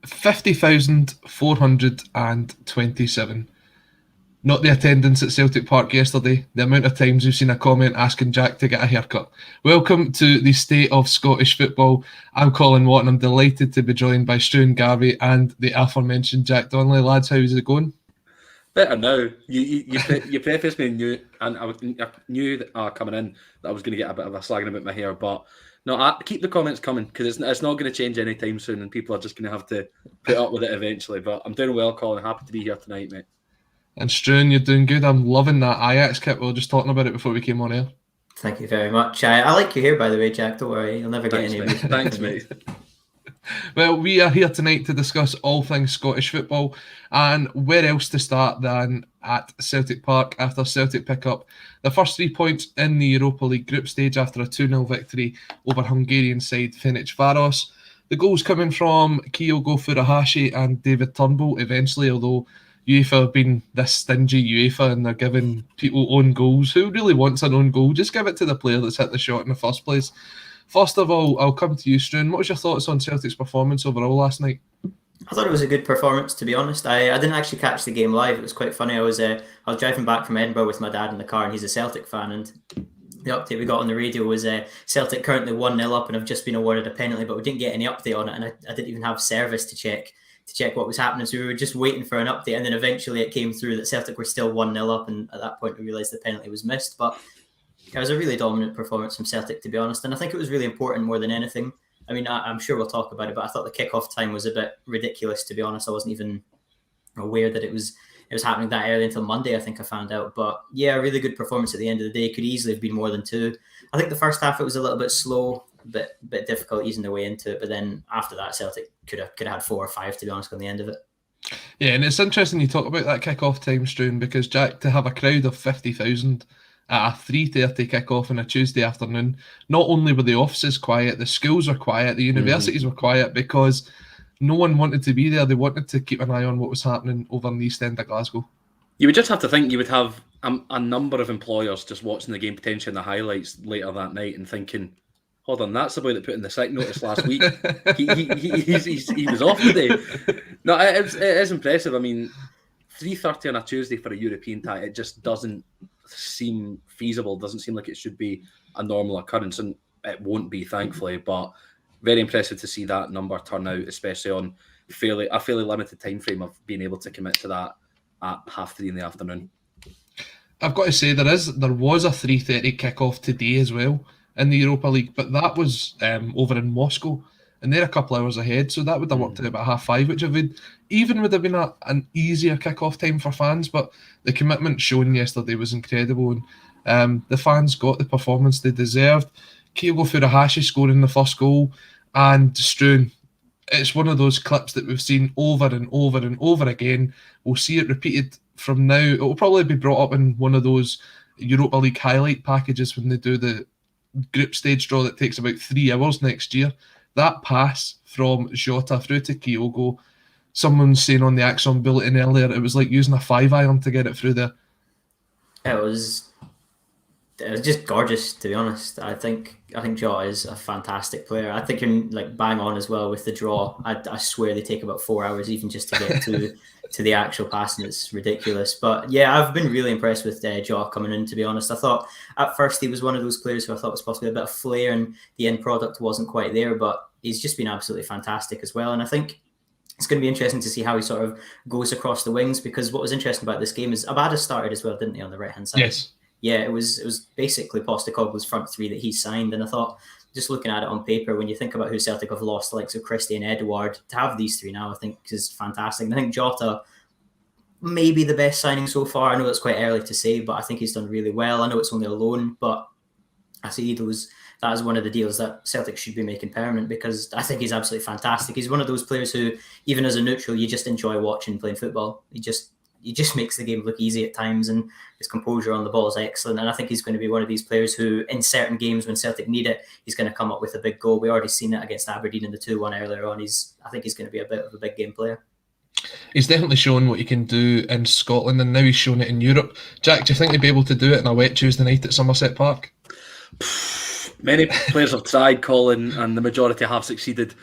50,427. Not the attendance at Celtic Park yesterday, the amount of times we've seen a comment asking Jack to get a haircut. Welcome to the State of Scottish Football. I'm Colin Watt and I'm delighted to be joined by Struan Garvey and the aforementioned Jack Donnelly. Lads, how's it going? Better now. You prefaced me and I knew that coming in that I was going to get a bit of a slagging about my hair, but no, keep the comments coming because it's not going to change anytime soon and people are just going to have to put up with it eventually. But I'm doing well, Colin. Happy to be here tonight, mate. And Struan, you're doing good. I'm loving that Ajax kit. We were just talking about it before we came on air. Thank you very much. I like your hair, by the way, Jack. Don't worry. You'll never get any of it. Thanks, mate. Well, we are here tonight to discuss all things Scottish football, and where else to start than at Celtic Park after Celtic pick up the first 3 points in the Europa League group stage after a 2-0 victory over Hungarian side Ferencvaros. The goals coming from Kyogo Furuhashi and David Turnbull eventually, although UEFA have been this stingy UEFA and they're giving people own goals. Who really wants an own goal? Just give it to the player that's hit the shot in the first place. First of all, I'll come to you, Struan. What was your thoughts on Celtic's performance overall last night? I thought it was a good performance, to be honest. I didn't actually catch the game live. It was quite funny. I was driving back from Edinburgh with my dad in the car, and he's a Celtic fan. And the update we got on the radio was Celtic currently 1-0 up and have just been awarded a penalty, but we didn't get any update on it. And I didn't even have service to check what was happening. So we were just waiting for an update. And then eventually it came through that Celtic were still 1-0 up. And at that point, we realised the penalty was missed. But it was a really dominant performance from Celtic, to be honest. And I think it was really important more than anything. I mean, I'm sure we'll talk about it, but I thought the kickoff time was a bit ridiculous, to be honest. I wasn't even aware that it was happening that early until Monday, I think I found out. But yeah, a really good performance at the end of the day. Could easily have been more than 2. I think the first half, it was a little bit slow, a bit difficult easing their way into it. But then after that, Celtic could have had 4 or 5, to be honest, on the end of it. Yeah, and it's interesting you talk about that kickoff time, Struan, because Jack, to have a crowd of 50,000 at a 3:30 kickoff on a Tuesday afternoon, not only were the offices quiet, the schools were quiet, the universities were quiet because no one wanted to be there. They wanted to keep an eye on what was happening over in the East End of Glasgow. You would just have to think you would have a number of employers just watching the game, potentially in the highlights later that night and thinking, hold on, that's the boy that put in the sick notice last week. He was off today. No, it is impressive. I mean, 3:30 on a Tuesday for a European tie, it just doesn't seem feasible, doesn't seem like it should be a normal occurrence, and it won't be, thankfully. But very impressive to see that number turn out, especially on a fairly limited time frame of being able to commit to that at 3:30 in the afternoon. I've got to say there was a 3:30 kickoff today as well in the Europa League, but that was over in Moscow, and they're a couple hours ahead, so that would have worked out about 5:30, which would have been an easier kickoff time for fans. But the commitment shown yesterday was incredible, and the fans got the performance they deserved. Kyogo Furuhashi scoring the first goal, and Struan, it's one of those clips that we've seen over and over and over again. We'll see it repeated from now. It will probably be brought up in one of those Europa League highlight packages when they do the group stage draw that takes about 3 hours next year. That pass from Jota through to Kyogo, someone's saying on the Axon Bulletin earlier, it was like using a 5-iron to get it through there. It was just gorgeous, to be honest. I think Jota is a fantastic player. I think you're like bang on as well with the draw. I swear they take about 4 hours even just to get to the actual pass, and it's ridiculous. But yeah, I've been really impressed with Jota coming in, to be honest. I thought at first he was one of those players who I thought was possibly a bit of flair and the end product wasn't quite there, but he's just been absolutely fantastic as well. And I think it's going to be interesting to see how he sort of goes across the wings, because what was interesting about this game is Abada started as well, didn't he, on the right-hand side? Yes. Yeah, it was basically Postecoglou's front 3 that he signed, and I thought, just looking at it on paper, when you think about who Celtic have lost, like so Christie and Edouard, to have these 3 now, I think is fantastic. And I think Jota may be the best signing so far. I know it's quite early to say, but I think he's done really well. I know it's only a loan, but I see that is one of the deals that Celtic should be making permanent, because I think he's absolutely fantastic. He's one of those players who, even as a neutral, you just enjoy watching playing football. He just makes the game look easy at times, and his composure on the ball is excellent. And I think he's going to be one of these players who, in certain games when Celtic need it, he's going to come up with a big goal. We already seen it against Aberdeen in the 2-1 earlier on. I think he's going to be a bit of a big game player. He's definitely shown what he can do in Scotland, and now he's shown it in Europe. Jack, do you think he'd be able to do it on a wet Tuesday night at Somerset Park? Many players have tried, Colin, and the majority have succeeded.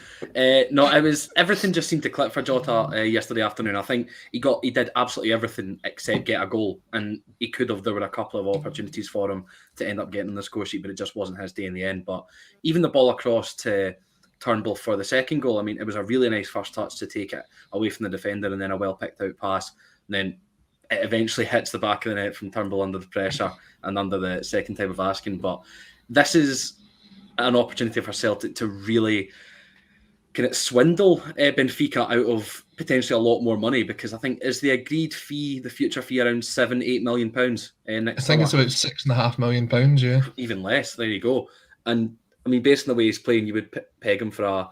No, it was everything just seemed to click for Jota yesterday afternoon. I think he did absolutely everything except get a goal, and he could have. There were a couple of opportunities for him to end up getting on the score sheet, but it just wasn't his day in the end. But even the ball across to Turnbull for the second goal, I mean, it was a really nice first touch to take it away from the defender, and then a well picked out pass, and then it eventually hits the back of the net from Turnbull under the pressure and under the second time of asking. But this is an opportunity for Celtic to really kind of swindle Benfica out of potentially a lot more money, because I think is the agreed fee, the future fee, around £7-8 million next I think summer. it's about £6.5 million, yeah. Even less, there you go. And I mean, based on the way he's playing, you would peg him for a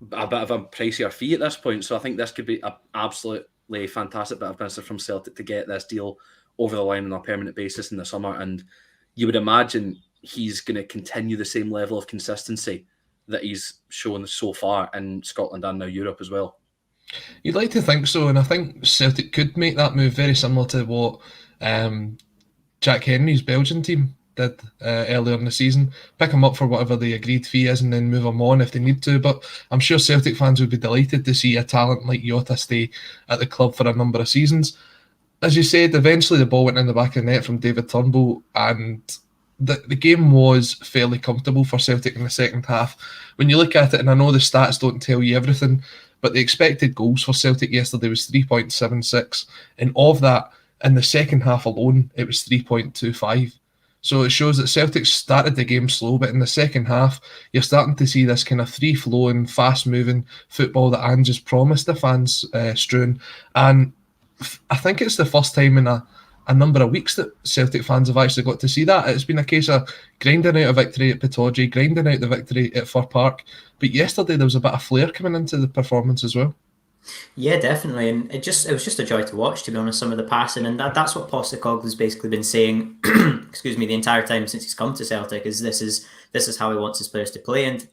bit of a pricier fee at this point. So I think this could be an absolutely fantastic bit of business from Celtic to get this deal over the line on a permanent basis in the summer. And you would imagine he's going to continue the same level of consistency that he's shown so far in Scotland and now Europe as well. You'd like to think so, and I think Celtic could make that move very similar to what Jack Henry's Belgian team did earlier in the season. Pick him up for whatever the agreed fee is and then move him on if they need to. But I'm sure Celtic fans would be delighted to see a talent like Jota stay at the club for a number of seasons. As you said, eventually the ball went in the back of the net from David Turnbull, and the game was fairly comfortable for Celtic in the second half. When you look at it, and I know the stats don't tell you everything, but the expected goals for Celtic yesterday was 3.76, and of that, in the second half alone, it was 3.25. So it shows that Celtic started the game slow, but in the second half, you're starting to see this kind of free-flowing, fast-moving football that Ange has promised the fans, Struan. And I think it's the first time in a number of weeks that Celtic fans have actually got to see that. It's been a case of grinding out a victory at Pittodrie, grinding out the victory at Fir Park. But yesterday there was a bit of flair coming into the performance as well. Yeah, definitely, and it was just a joy to watch, to be honest. Some of the passing, and that's what Postecoglou's basically been saying, excuse me, the entire time since he's come to Celtic, is this is how he wants his players to play. And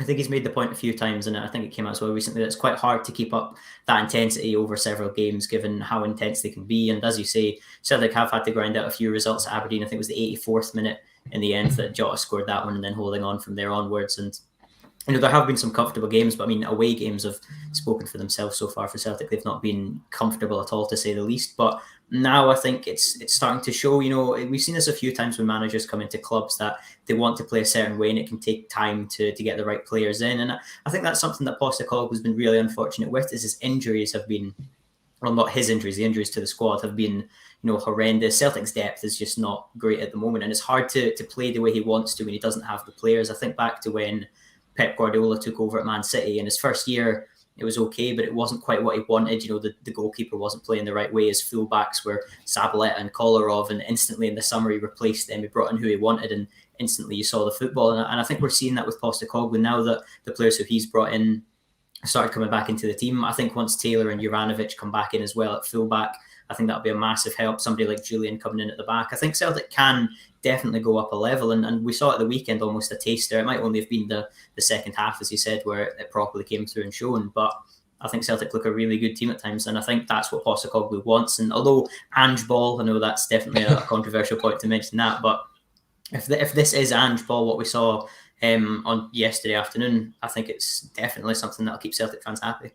I think he's made the point a few times, and I think it came out as well recently, that it's quite hard to keep up that intensity over several games, given how intense they can be. And as you say, Celtic have had to grind out a few results at Aberdeen. I think it was the 84th minute in the end that Jota scored that one, and then holding on from there onwards. And there have been some comfortable games, but I mean, away games have spoken for themselves so far for Celtic. They've not been comfortable at all, to say the least. But now I think it's starting to show. We've seen this a few times when managers come into clubs that they want to play a certain way, and it can take time to get the right players in. And I think that's something that Postecoglou has been really unfortunate with, is his injuries have been, well, not his injuries, the injuries to the squad have been, horrendous. Celtic's depth is just not great at the moment, and it's hard to play the way he wants to when he doesn't have the players. I think back to when Pep Guardiola took over at Man City. In his first year, it was okay, but it wasn't quite what he wanted. The goalkeeper wasn't playing the right way. His fullbacks were Zabaleta and Kolarov, and instantly in the summer he replaced them. He brought in who he wanted, and instantly you saw the football. And I think we're seeing that with Postecoglou now, that the players who he's brought in started coming back into the team. I think once Taylor and Juranovic come back in as well at fullback, I think that'll be a massive help. Somebody like Julian coming in at the back. I think Celtic can definitely go up a level, and we saw at the weekend almost a taster. It might only have been the second half, as you said, where it properly came through and shown, but I think Celtic look a really good team at times, and I think that's what Postecoglou wants. And although Ange ball, I know that's definitely a controversial point to mention that, but if this is Ange ball, what we saw on yesterday afternoon, I think it's definitely something that'll keep Celtic fans happy.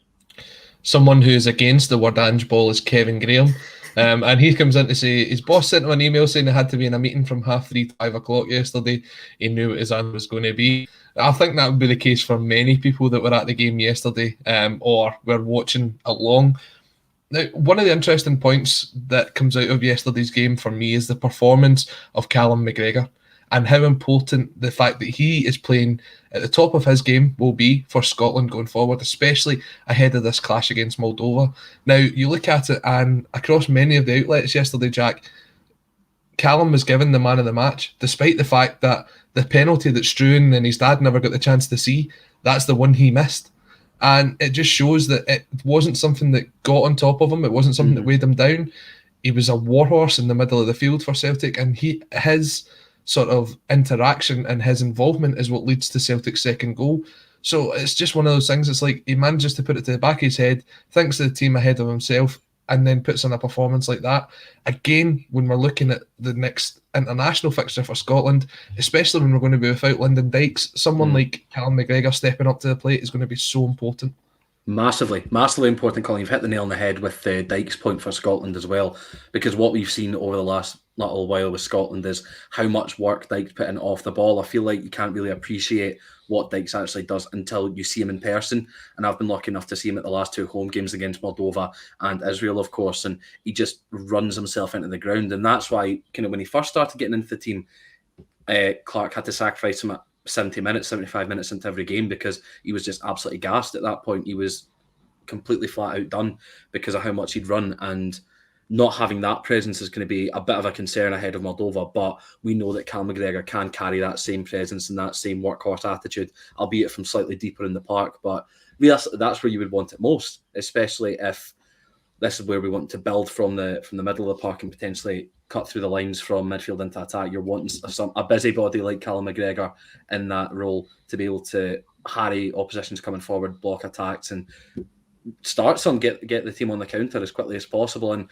Someone who is against the word Ange ball is Kevin Graham. And he comes in to say his boss sent him an email saying he had to be in a meeting from 3:30 to 5 o'clock yesterday. He knew what his answer was going to be. I think that would be the case for many people that were at the game yesterday or were watching along. Now, one of the interesting points that comes out of yesterday's game for me is the performance of Callum McGregor, and how important the fact that he is playing at the top of his game will be for Scotland going forward, especially ahead of this clash against Moldova. Now, you look at it, and across many of the outlets yesterday, Jack, Callum was given the man of the match, despite the fact that the penalty that Struan and his dad never got the chance to see, that's the one he missed. And it just shows that it wasn't something that got on top of him. It wasn't something that weighed him down. He was a warhorse in the middle of the field for Celtic, and his sort of interaction and his involvement is what leads to Celtic's second goal. So it's just one of those things. It's like he manages to put it to the back of his head, thinks of the team ahead of himself, and then puts in a performance like that. Again, when we're looking at the next international fixture for Scotland, especially when we're going to be without Lyndon Dykes, someone like Callum McGregor stepping up to the plate is going to be so important. Massively important, Colin. You've hit the nail on the head with the Dykes point for Scotland as well, because what we've seen over the last little while with Scotland is how much work Dykes put in off the ball. I feel like you can't really appreciate what Dykes actually does until you see him in person, and I've been lucky enough to see him at the last 2 home games against Moldova and Israel, of course, and he just runs himself into the ground, and that's why kind of when he first started getting into the team, Clark had to sacrifice him at 70 minutes, 75 minutes into every game because he was just absolutely gassed at that point. He was completely flat out done because of how much he'd run, and not having that presence is going to be a bit of a concern ahead of Moldova, but we know that Callum McGregor can carry that same presence and that same workhorse attitude, albeit from slightly deeper in the park. But realistically, that's where you would want it most, especially if this is where we want to build from the middle of the park and potentially cut through the lines from midfield into attack. You're wanting a busybody like Callum McGregor in that role to be able to harry oppositions coming forward, block attacks, and start some, get the team on the counter as quickly as possible. And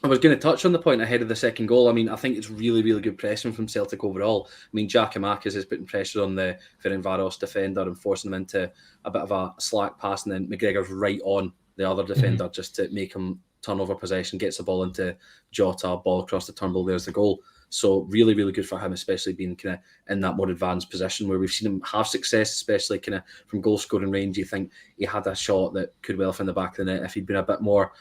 I was going to touch on the point ahead of the second goal. I mean, I think it's really, really good pressing from Celtic overall. I mean, Giakoumakis is putting pressure on the Ferencvaros defender and forcing him into a bit of a slack pass, and then McGregor's right on the other defender just to make him turn over possession, gets the ball into Jota, ball across the turnbuckle, there's the goal. So really, really good for him, especially being kind of in that more advanced position where we've seen him have success, especially kind of from goal scoring range. You think he had a shot that could well find the back of the net if he'd been a bit more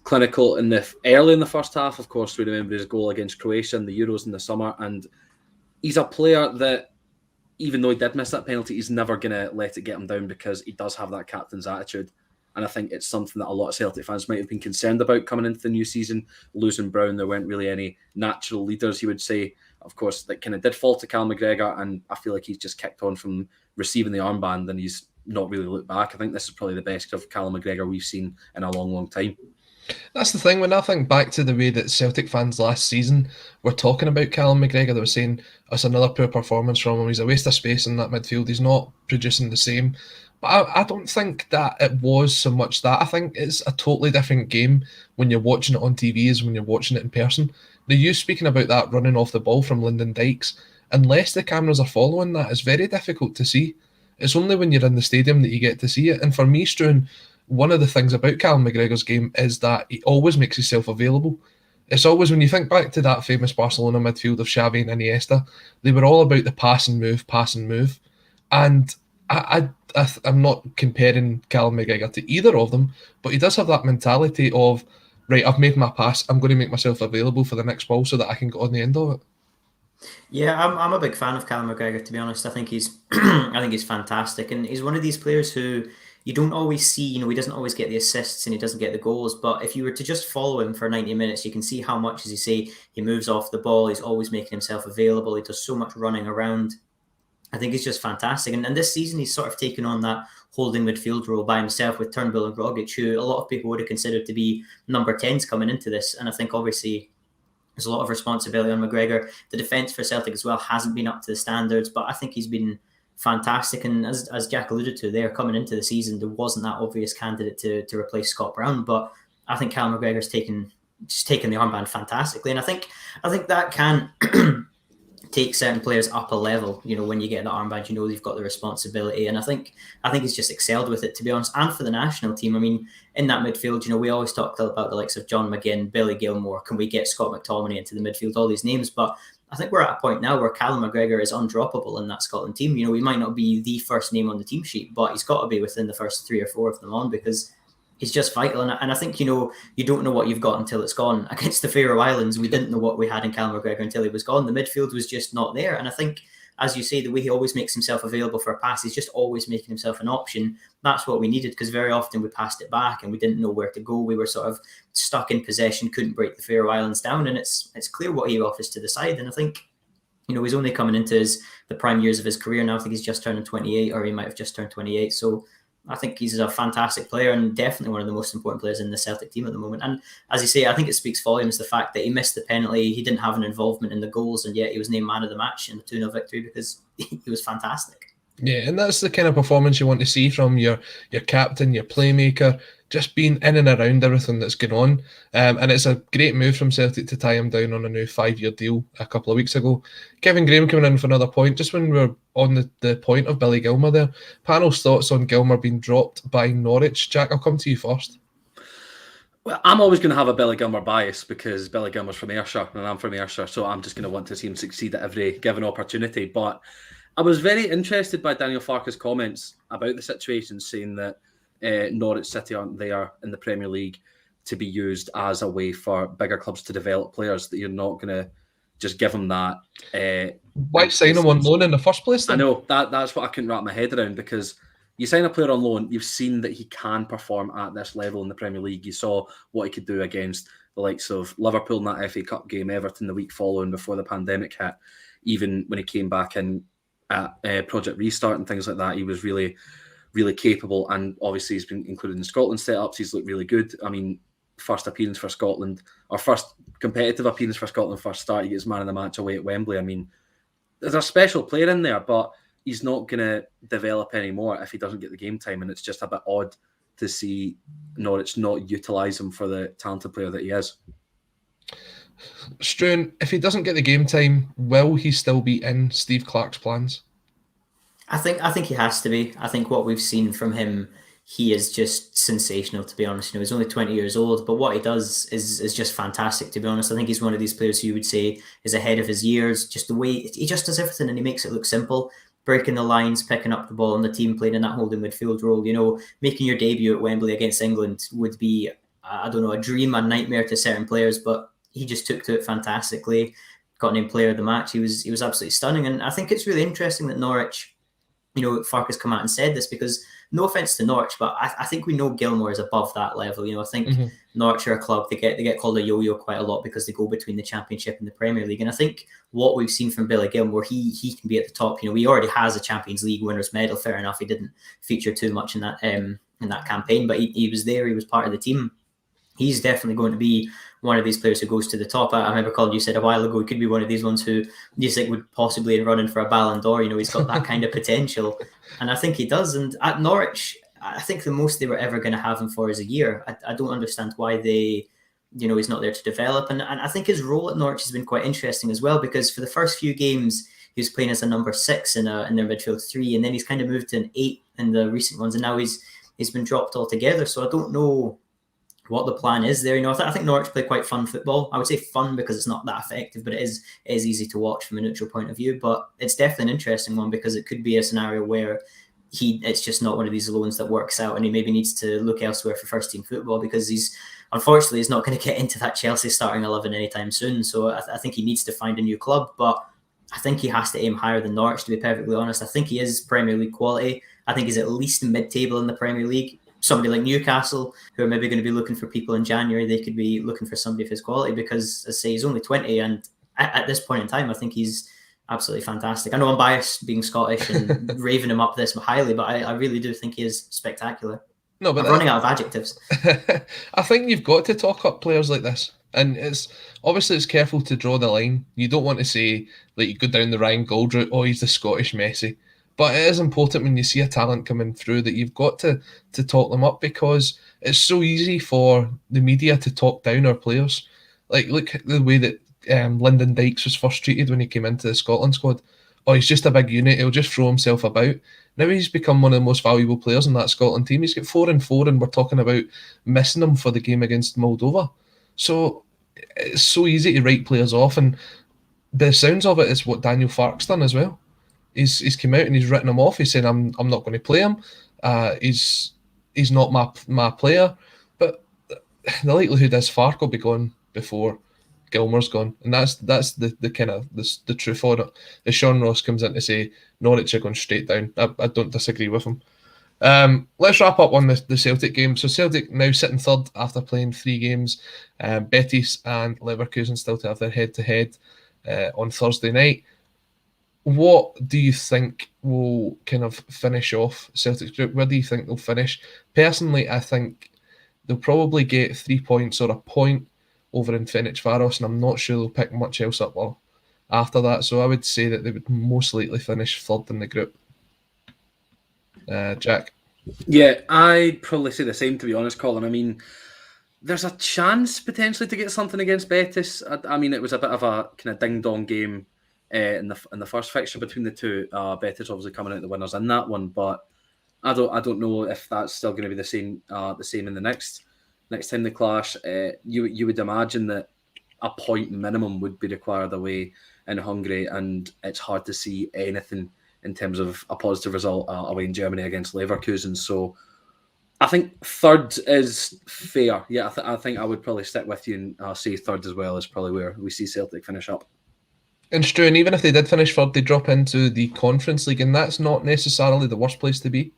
clinical early in the first half. Of course, we remember his goal against Croatia in the Euros in the summer, and he's a player that, even though he did miss that penalty, he's never going to let it get him down because he does have that captain's attitude. And I think it's something that a lot of Celtic fans might have been concerned about coming into the new season. Losing Brown, there weren't really any natural leaders, you would say. Of course, that kind of did fall to Callum McGregor, and I feel like he's just kicked on from receiving the armband and he's not really looked back. I think this is probably the best of Callum McGregor we've seen in a long, long time. That's the thing. When I think back to the way that Celtic fans last season were talking about Callum McGregor, they were saying it's another poor performance from him. He's a waste of space in that midfield. He's not producing the same. But I don't think that it was so much that. I think it's a totally different game when you're watching it on TV as when you're watching it in person. You speaking about that running off the ball from Lyndon Dykes, unless the cameras are following that, it's very difficult to see. It's only when you're in the stadium that you get to see it. And for me, Struan, one of the things about Callum McGregor's game is that he always makes himself available. It's always, when you think back to that famous Barcelona midfield of Xavi and Iniesta, they were all about the pass and move. And I'm not comparing Callum McGregor to either of them, but he does have that mentality of, right, I've made my pass, I'm going to make myself available for the next ball so that I can get on the end of it. Yeah, I'm a big fan of Callum McGregor, to be honest. I think he's fantastic, and he's one of these players who you don't always see. He doesn't always get the assists and he doesn't get the goals, but if you were to just follow him for 90 minutes, you can see how much, as you say, he moves off the ball. He's always making himself available. He does so much running around. I think he's just fantastic. And this season, he's sort of taken on that holding midfield role by himself with Turnbull and Rogic, who a lot of people would have considered to be number 10s coming into this. And I think obviously there's a lot of responsibility on McGregor. The defence for Celtic as well hasn't been up to the standards, but I think he's been fantastic. And as Jack alluded to there, coming into the season, there wasn't that obvious candidate to replace Scott Brown. But I think Callum McGregor's taken the armband fantastically. And I think that can take certain players up a level. When you get that armband, you've got the responsibility, and I think he's just excelled with it, to be honest. And for the national team, I mean, in that midfield, we always talk about the likes of John McGinn, Billy Gilmour. Can we get Scott McTominay into the midfield? All these names, but I think we're at a point now where Callum McGregor is undroppable in that Scotland team. We might not be the first name on the team sheet, but he's got to be within the first 3 or 4 of them on, because he's just vital. And I think, you don't know what you've got until it's gone. Against the Faroe Islands, we didn't know what we had in Callum McGregor until he was gone. The midfield was just not there. And I think, as you say, the way he always makes himself available for a pass, he's just always making himself an option. That's what we needed, because very often we passed it back and we didn't know where to go. We were sort of stuck in possession, couldn't break the Faroe Islands down. And it's clear what he offers to the side. And I think, he's only coming into the prime years of his career now. I think he's just turning 28, or he might have just turned 28. So I think he's a fantastic player and definitely one of the most important players in the Celtic team at the moment. And as you say, I think it speaks volumes, the fact that he missed the penalty, he didn't have an involvement in the goals, and yet he was named man of the match in the 2-0 victory because he was fantastic. Yeah, and that's the kind of performance you want to see from your captain, your playmaker. just being in and around everything that's going on. And it's a great move from Celtic to tie him down on a new 5-year deal a couple of weeks ago. Kevin Graham coming in for another point. Just when we were on the point of Billy Gilmour there, panel's thoughts on Gilmour being dropped by Norwich. Jack, I'll come to you first. Well, I'm always going to have a Billy Gilmour bias because Billy Gilmour's from Ayrshire and I'm from Ayrshire, so I'm just going to want to see him succeed at every given opportunity. But I was very interested by Daniel Farke's comments about the situation, saying that Norwich City aren't there in the Premier League to be used as a way for bigger clubs to develop players, that you're not going to just give them that. Why sign him on loan in the first place then? I know, that's what I couldn't wrap my head around, because you sign a player on loan, you've seen that he can perform at this level in the Premier League. You saw what he could do against the likes of Liverpool in that FA Cup game, Everton the week following before the pandemic hit. Even when he came back in at Project Restart and things like that, he was really, really capable, and obviously he's been included in Scotland setups. He's looked really good. I mean, first appearance for Scotland, or first competitive appearance for Scotland, first start, he gets man of the match away at Wembley. I mean, there's a special player in there, but he's not going to develop anymore if he doesn't get the game time, and it's just a bit odd to see Norwich not utilise him for the talented player that he is. Struan, if he doesn't get the game time, will he still be in Steve Clarke's plans? I think he has to be. I think what we've seen from him, he is just sensational, to be honest. He's only 20 years old, but what he does is just fantastic, to be honest. I think he's one of these players who you would say is ahead of his years. Just the way he just does everything, and he makes it look simple. Breaking the lines, picking up the ball on the team, playing in that holding midfield role. Making your debut at Wembley against England would be, I don't know, a dream, a nightmare to certain players, but he just took to it fantastically. Got named player of the match. He was absolutely stunning, and I think it's really interesting that Norwich, Farke has come out and said this, because no offense to Norwich, but I think we know Gilmour is above that level. I think Norwich are a club, they get called a yo-yo quite a lot because they go between the Championship and the Premier League. And I think what we've seen from Billy Gilmour, he can be at the top. He already has a Champions League winners medal. Fair enough, he didn't feature too much in that campaign, but he was there. He was part of the team. He's definitely going to be one of these players who goes to the top. I remember, Colin, you said a while ago, he could be one of these ones who you think would possibly run in for a Ballon d'Or. He's got that kind of potential. And I think he does. And at Norwich, I think the most they were ever going to have him for is a year. I don't understand why he's not there to develop. And I think his role at Norwich has been quite interesting as well, because for the first few games, he was playing as a number 6 in their midfield 3. And then he's kind of moved to an 8 in the recent ones. And now he's been dropped altogether. So I don't know what the plan is there. I think Norwich play quite fun football. I would say fun because it's not that effective, but it is easy to watch from a neutral point of view. But it's definitely an interesting one, because it could be a scenario where it's just not one of these loans that works out, and he maybe needs to look elsewhere for first team football, because he's not going to get into that Chelsea starting 11 anytime soon. So I think he needs to find a new club, but I think he has to aim higher than Norwich, to be perfectly honest. I think he is Premier League quality. I think he's at least mid-table in the Premier League. Somebody like Newcastle, who are maybe going to be looking for people in January, they could be looking for somebody of his quality, because, as I say, he's only 20, and at this point in time, I think he's absolutely fantastic. I know I'm biased being Scottish and raving him up this highly, but I really do think he is spectacular. No, but I'm running out of adjectives. I think you've got to talk up players like this, and it's careful to draw the line. You don't want to say, like, you go down the Ryan Gold route, oh, he's the Scottish Messi. But it is important when you see a talent coming through that you've got to talk them up, because it's so easy for the media to talk down our players. Like, look at the way that Lyndon Dykes was first treated when he came into the Scotland squad. Oh, he's just a big unit, he'll just throw himself about. Now he's become one of the most valuable players in that Scotland team. He's got 4 and 4, and we're talking about missing him for the game against Moldova. So it's so easy to write players off, and the sounds of it is what Daniel Farke's done as well. He's come out and he's written him off. He's saying, I'm not going to play him. He's not my player. But the likelihood is Farke will be gone before Gilmour's gone, and that's the kind of the truth on it. As Sean Ross comes in to say Norwich are going straight down, I don't disagree with him. Let's wrap up on the Celtic game. So Celtic now sitting third after playing 3 games. Betis and Leverkusen still to have their head-to-head on Thursday night. What do you think will kind of finish off Celtic's group? Where do you think they'll finish? Personally, I think they'll probably get 3 points or a point over in Ferencvaros, and I'm not sure they'll pick much else up after that. So I would say that they would most likely finish third in the group. Jack? Yeah, I'd probably say the same, to be honest, Colin. I mean, there's a chance potentially to get something against Betis. I mean, it was a bit of a kind of ding-dong game in the first fixture between the two. Betis obviously coming out the winners in that one, but I don't know if that's still going to be the same in the next time they clash. You would imagine that a point minimum would be required away in Hungary, and it's hard to see anything in terms of a positive result away in Germany against Leverkusen. So I think third is fair. Yeah, I think I would probably stick with you and say third as well is probably where we see Celtic finish up. And Struan, even if they did finish third, they drop into the Conference League, and that's not necessarily the worst place to be.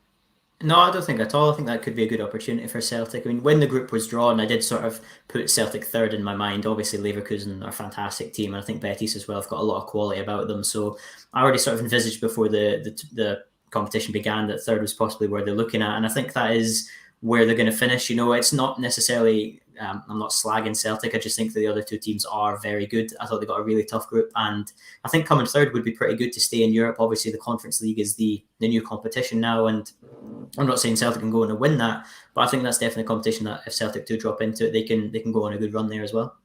No, I don't think at all. I think that could be a good opportunity for Celtic. I mean, when the group was drawn, I did sort of put Celtic third in my mind. Obviously, Leverkusen are a fantastic team, and I think Betis as well have got a lot of quality about them. So I already sort of envisaged before the competition began that third was possibly where they're looking at, and I think that is where they're going to finish. You know, it's not necessarily. I'm not slagging Celtic. I just think that the other two teams are very good. I thought they got a really tough group, and I think coming third would be pretty good to stay in Europe. Obviously, the Conference League is the new competition now, and I'm not saying Celtic can go on and win that, but I think that's definitely a competition that if Celtic do drop into it, they can go on a good run there as well.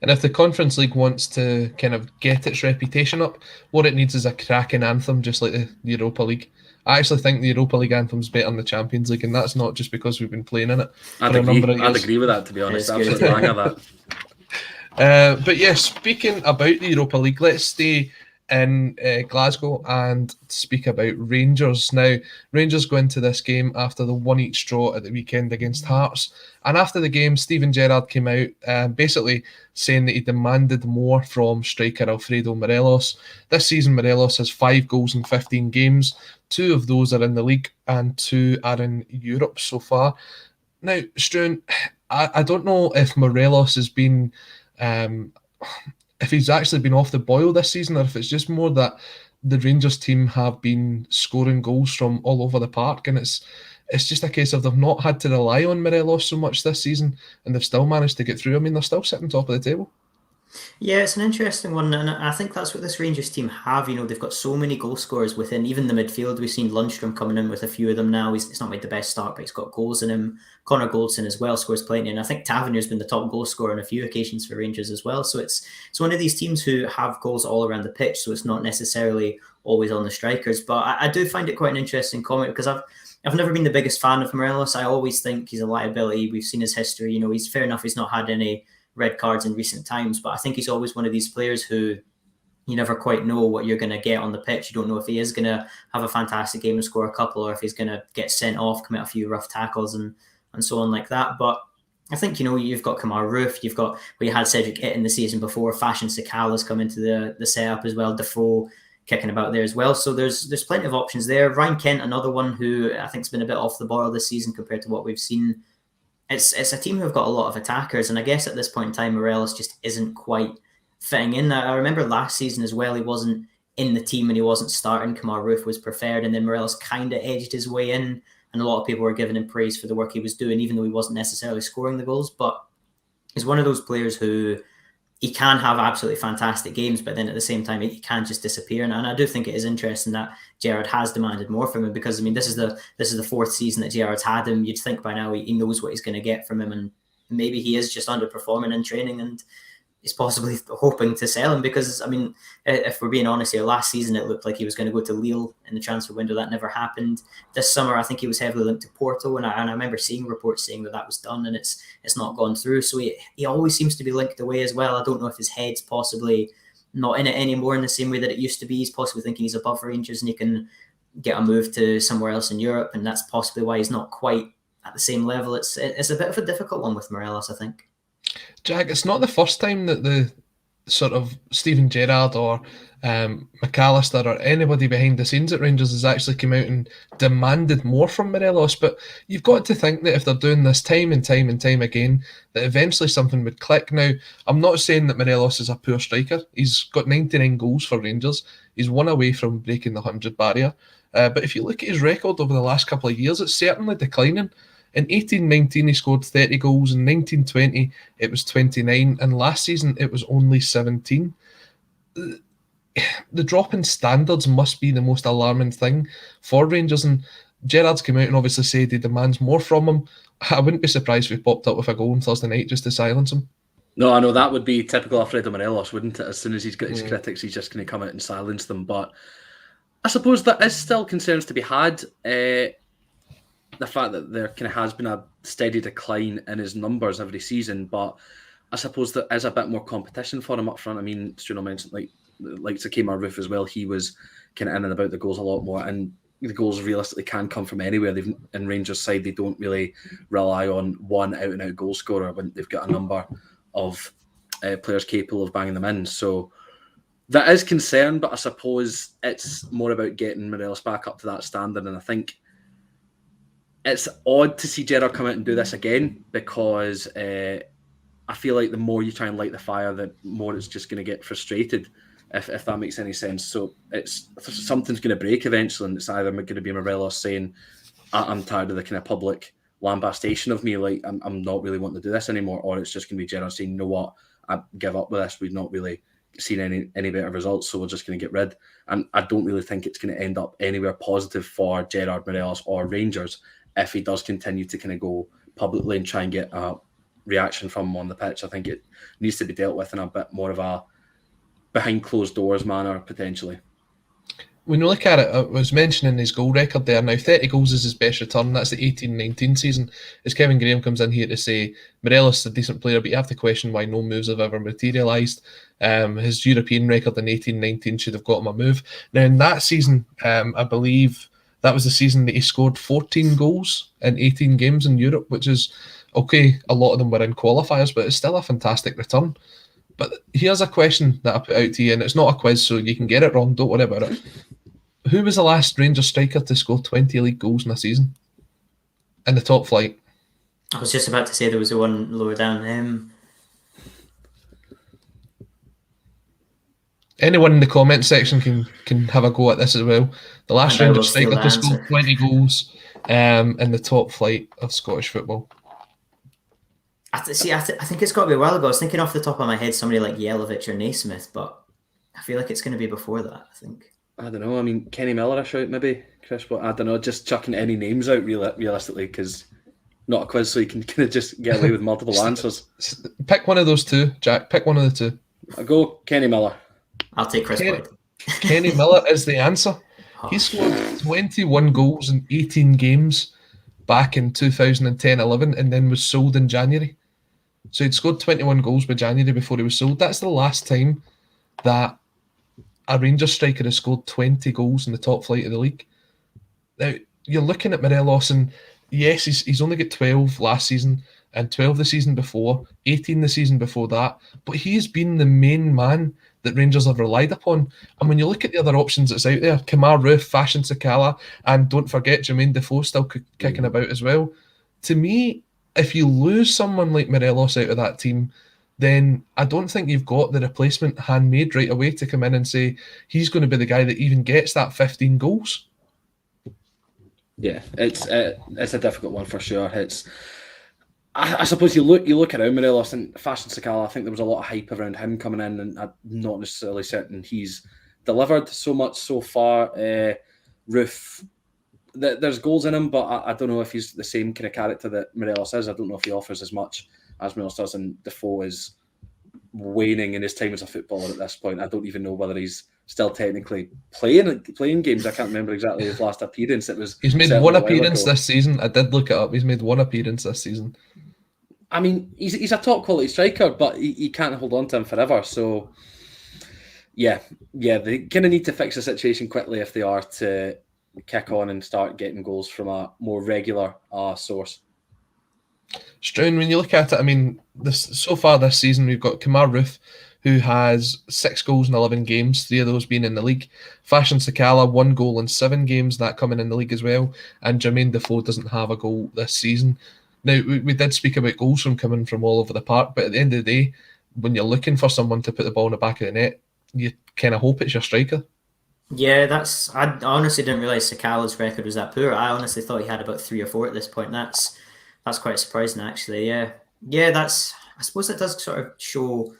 And if the Conference League wants to kind of get its reputation up, what it needs is a cracking anthem, just like the Europa League. I actually think the Europa League anthem's better than the Champions League, and that's not just because we've been playing in it for a number of years. I'd agree with that, to be honest. Absolutely bang of that. But yeah, speaking about the Europa League, let's stay in Glasgow and speak about Rangers. Now, Rangers go into this game after the 1-1 draw at the weekend against Hearts. And after the game, Steven Gerrard came out basically saying that he demanded more from striker Alfredo Morelos. This season, Morelos has 5 goals in 15 games. 2 of those are in the league and 2 are in Europe so far. Now, Struan, I don't know if Morelos has been... if he's actually been off the boil this season, or if it's just more that the Rangers team have been scoring goals from all over the park, and it's just a case of they've not had to rely on Morelos so much this season, and they've still managed to get through. I mean, they're still sitting top of the table. Yeah, it's an interesting one, and I think that's what this Rangers team have. You know, they've got so many goal scorers within even the midfield. We've seen Lundstrom coming in with a few of them now. He's not made the best start, but he's got goals in him. Connor Goldson as well scores plenty, and I think Tavernier's been the top goal scorer on a few occasions for Rangers as well. So it's one of these teams who have goals all around the pitch, so it's not necessarily always on the strikers. But I do find it quite an interesting comment because I've never been the biggest fan of Morelos. I always think he's a liability. We've seen his history. You know, he's fair enough. He's not had any red cards in recent times, but I think he's always one of these players who you never quite know what you're going to get on the pitch. You don't know if he is going to have a fantastic game and score a couple, or if he's going to get sent off, commit a few rough tackles and so on like that. But I think, you know, you've got Kamar Roof, you've got, we had Cedric Itten the season before, Fashion Sakala's come into the setup as well, Defoe kicking about there as well. So there's plenty of options there. Ryan Kent, another one who I think's been a bit off the boil this season compared to what we've seen. It's a team who've got a lot of attackers, and I guess at this point in time, Morelos just isn't quite fitting in. I remember last season as well, he wasn't in the team and he wasn't starting. Kamar Roof was preferred, and then Morelos kind of edged his way in, and a lot of people were giving him praise for the work he was doing, even though he wasn't necessarily scoring the goals. But he's one of those players who he can have absolutely fantastic games, but then at the same time, he can just disappear. And I do think it is interesting that Gerrard has demanded more from him, because I mean, this is the fourth season that Gerrard's had him. You'd think by now he knows what he's going to get from him, and maybe he is just underperforming in training, and he's possibly hoping to sell him. Because I mean, if we're being honest here, last season it looked like he was going to go to Lille in the transfer window. That never happened. This summer, I think he was heavily linked to Porto, and I remember seeing reports saying that was done, and it's not gone through. So he always seems to be linked away as well. I don't know if his head's possibly not in it anymore in the same way that it used to be. He's possibly thinking he's above Rangers and he can get a move to somewhere else in Europe, and that's possibly why he's not quite at the same level. It's a bit of a difficult one with Morelos, I think. Jack, it's not the first time that the sort of Steven Gerrard or McAllister or anybody behind the scenes at Rangers has actually come out and demanded more from Morelos. But you've got to think that if they're doing this time and time and time again, that eventually something would click. Now, I'm not saying that Morelos is a poor striker. He's got 99 goals for Rangers. He's one away from breaking the 100 barrier. But if you look at his record over the last couple of years, it's certainly declining. In 18-19, he scored 30 goals. In 19-20, it was 29. And last season, it was only 17. The drop in standards must be the most alarming thing for Rangers. And Gerrard's come out and obviously said he demands more from him. I wouldn't be surprised if he popped up with a goal on Thursday night just to silence him. No, I know that would be typical Alfredo Morelos, wouldn't it? As soon as he's got his critics, he's just going to come out and silence them. But I suppose there is still concerns to be had. The fact that there kind of has been a steady decline in his numbers every season, but I suppose there is a bit more competition for him up front. I mean, Struan mentioned like Kemar Roof as well. He was kind of in and about the goals a lot more, and the goals realistically can come from anywhere. In Rangers' side, they don't really rely on one out-and-out goal scorer when they've got a number of players capable of banging them in. So that is concern, but I suppose it's more about getting Morelos back up to that standard. And I think it's odd to see Gerrard come out and do this again, because I feel like the more you try and light the fire, the more it's just going to get frustrated, if that makes any sense. So something's going to break eventually, and it's either going to be Morelos saying, I'm tired of the kind of public lambastation of me, like I'm not really wanting to do this anymore, or it's just going to be Gerrard saying, you know what, I give up with this, we've not really seen any better results, so we're just going to get rid. And I don't really think it's going to end up anywhere positive for Gerrard, Morelos or Rangers if he does continue to kind of go publicly and try and get a reaction from him on the pitch. I think it needs to be dealt with in a bit more of a behind closed doors manner, potentially. When you look at it, I was mentioning his goal record there. Now, 30 goals is his best return. That's the 18-19 season. As Kevin Graham comes in here to say, Morelos is a decent player, but you have to question why no moves have ever materialised. His European record in 18-19 should have got him a move. Now, in that season, I believe that was the season that he scored 14 goals in 18 games in Europe, which is, okay, a lot of them were in qualifiers, but it's still a fantastic return. But here's a question that I put out to you, and it's not a quiz, so you can get it wrong. Don't worry about it. Who was the last Rangers striker to score 20 league goals in a season in the top flight? I was just about to say there was a one lower down. Anyone in the comment section can have a go at this as well. The last Rangers striker to score 20 goals in the top flight of Scottish football. I think it's got to be a while ago. I was thinking off the top of my head somebody like Jelic or Naismith, but I feel like it's going to be before that, I think. I don't know. I mean, Kenny Miller, I shout maybe, Chris, but I don't know. Just chucking any names out realistically, because not a quiz, so you can kind of just get away with multiple answers. Pick one of those two, Jack. Pick one of the two. I'll go Kenny Miller. I'll take Chris Boyd. Kenny Miller is the answer. He scored 21 goals in 18 games back in 2010-11 and then was sold in January. So he'd scored 21 goals by January before he was sold. That's the last time that a Rangers striker has scored 20 goals in the top flight of the league. Now, you're looking at Morelos, and yes, he's only got 12 last season and 12 the season before, 18 the season before that, but he's been the main man that Rangers have relied upon. And when you look at the other options that's out there, Kemar Roof, Fashion Sakala, and don't forget Jermaine Defoe still kicking about as well. To me, if you lose someone like Morelos out of that team, then I don't think you've got the replacement handmade right away to come in and say he's going to be the guy that even gets that 15 goals. Yeah, it's a difficult one for sure. I suppose you look around Morelos and Fashion Sakala. I think there was a lot of hype around him coming in, and I'm not necessarily certain he's delivered so much so far. Roof, there's goals in him, but I don't know if he's the same kind of character that Morelos is. I don't know if he offers as much as Morelos does, and Defoe is waning in his time as a footballer at this point. I don't even know whether he's still technically playing games. I can't remember exactly his last appearance. He's made one appearance this season. I did look it up. He's made one appearance this season. I mean, he's a top quality striker, but he can't hold on to him forever. So, yeah, they kind of need to fix the situation quickly if they are to kick on and start getting goals from a more regular source. Struan, when you look at it, I mean, so far this season, we've got Kemar Roof, who has 6 goals in 11 games, 3 of those being in the league. Fashion Sakala, 1 goal in 7 games, that coming in the league as well. And Jermaine Defoe doesn't have a goal this season. Now, we did speak about goals coming from all over the park, but at the end of the day, when you're looking for someone to put the ball in the back of the net, you kind of hope it's your striker. Yeah, I honestly didn't realise Sakala's record was that poor. I honestly thought he had about 3 or 4 at this point. That's quite surprising, actually. Yeah, I suppose it does sort of show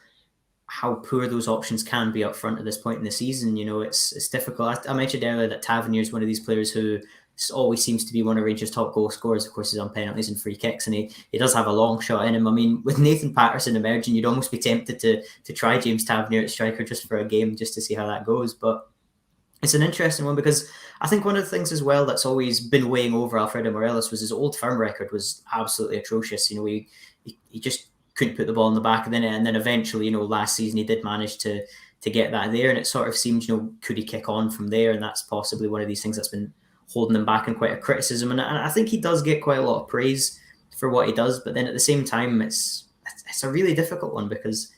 how poor those options can be up front at this point in the season. You know, it's difficult. I mentioned earlier that Tavernier is one of these players who always seems to be one of Rangers' top goal scorers. Of course, he's on penalties and free kicks, and he does have a long shot in him. I mean, with Nathan Patterson emerging, you'd almost be tempted to try James Tavernier at striker just for a game, just to see how that goes. But it's an interesting one, because I think one of the things as well that's always been weighing over Alfredo Morelos was his Old Firm record was absolutely atrocious. He just couldn't put the ball in the back of the net, and then eventually, last season he did manage to get that there, and it sort of seems, could he kick on from there? And that's possibly one of these things that's been holding him back, and quite a criticism. And I think he does get quite a lot of praise for what he does, but then at the same time, it's a really difficult one, because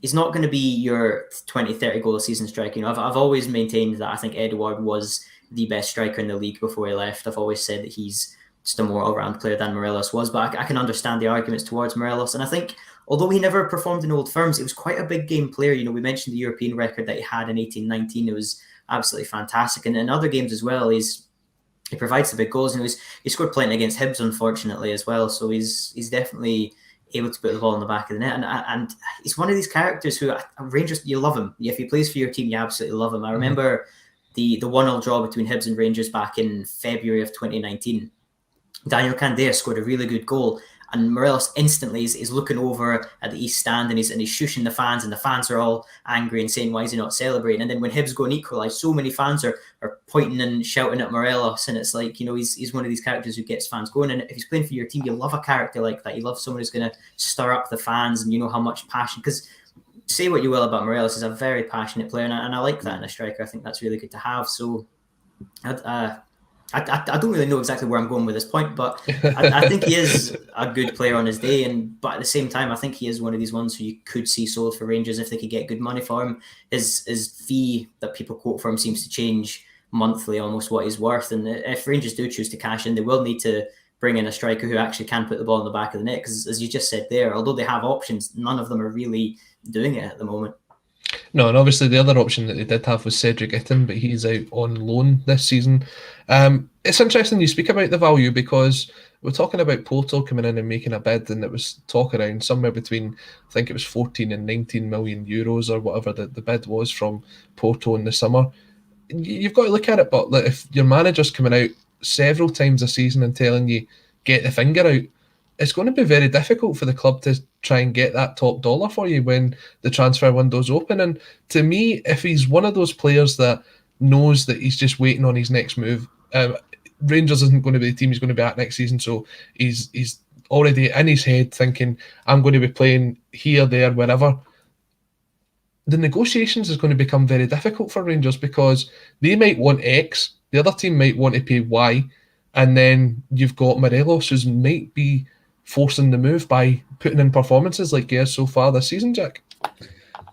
he's not going to be your 20, 30 goal a season striker. I've always maintained that I think Edouard was the best striker in the league before he left. I've always said that he's just a more all-round player than Morelos was, but I can understand the arguments towards Morelos. And I think, although he never performed in Old Firms, he was quite a big game player. We mentioned the European record that he had in 18-19. It was absolutely fantastic. And in other games as well, he provides the big goals. He scored plenty against Hibs, unfortunately, as well. So he's definitely able to put the ball in the back of the net. And he's one of these characters who, Rangers, you love him. If he plays for your team, you absolutely love him. I remember the 1-0 draw between Hibs and Rangers back in February of 2019. Daniel Candea scored a really good goal, and Morelos instantly is looking over at the East Stand, and he's shushing the fans, and the fans are all angry and saying, why is he not celebrating? And then when Hibs go and equalise, so many fans are pointing and shouting at Morelos, and it's like, he's one of these characters who gets fans going. And if he's playing for your team, you love a character like that. You love someone who's going to stir up the fans, and how much passion, because say what you will about Morelos, he's a very passionate player, and I like that in a striker. I think that's really good to have. So I don't really know exactly where I'm going with this point, but I think he is a good player on his day. But at the same time, I think he is one of these ones who you could see sold for Rangers if they could get good money for him. His fee that people quote for him seems to change monthly, almost what he's worth. And if Rangers do choose to cash in, they will need to bring in a striker who actually can put the ball in the back of the net. Because as you just said there, although they have options, none of them are really doing it at the moment. No, and obviously the other option that they did have was Cedric Itten, but he's out on loan this season. It's interesting you speak about the value, because we're talking about Porto coming in and making a bid, and it was talk around somewhere between, I think it was 14 and 19 million euros or whatever the bid was from Porto in the summer. You've got to look at it, but if your manager's coming out several times a season and telling you, get the finger out, it's going to be very difficult for the club to try and get that top dollar for you when the transfer window's open. And to me, if he's one of those players that knows that he's just waiting on his next move, Rangers isn't going to be the team he's going to be at next season, so he's already in his head thinking, I'm going to be playing here, there, wherever. The negotiations is going to become very difficult for Rangers, because they might want X, the other team might want to pay Y, and then you've got Morelos, who might be forcing the move by putting in performances like he has so far this season, Jack.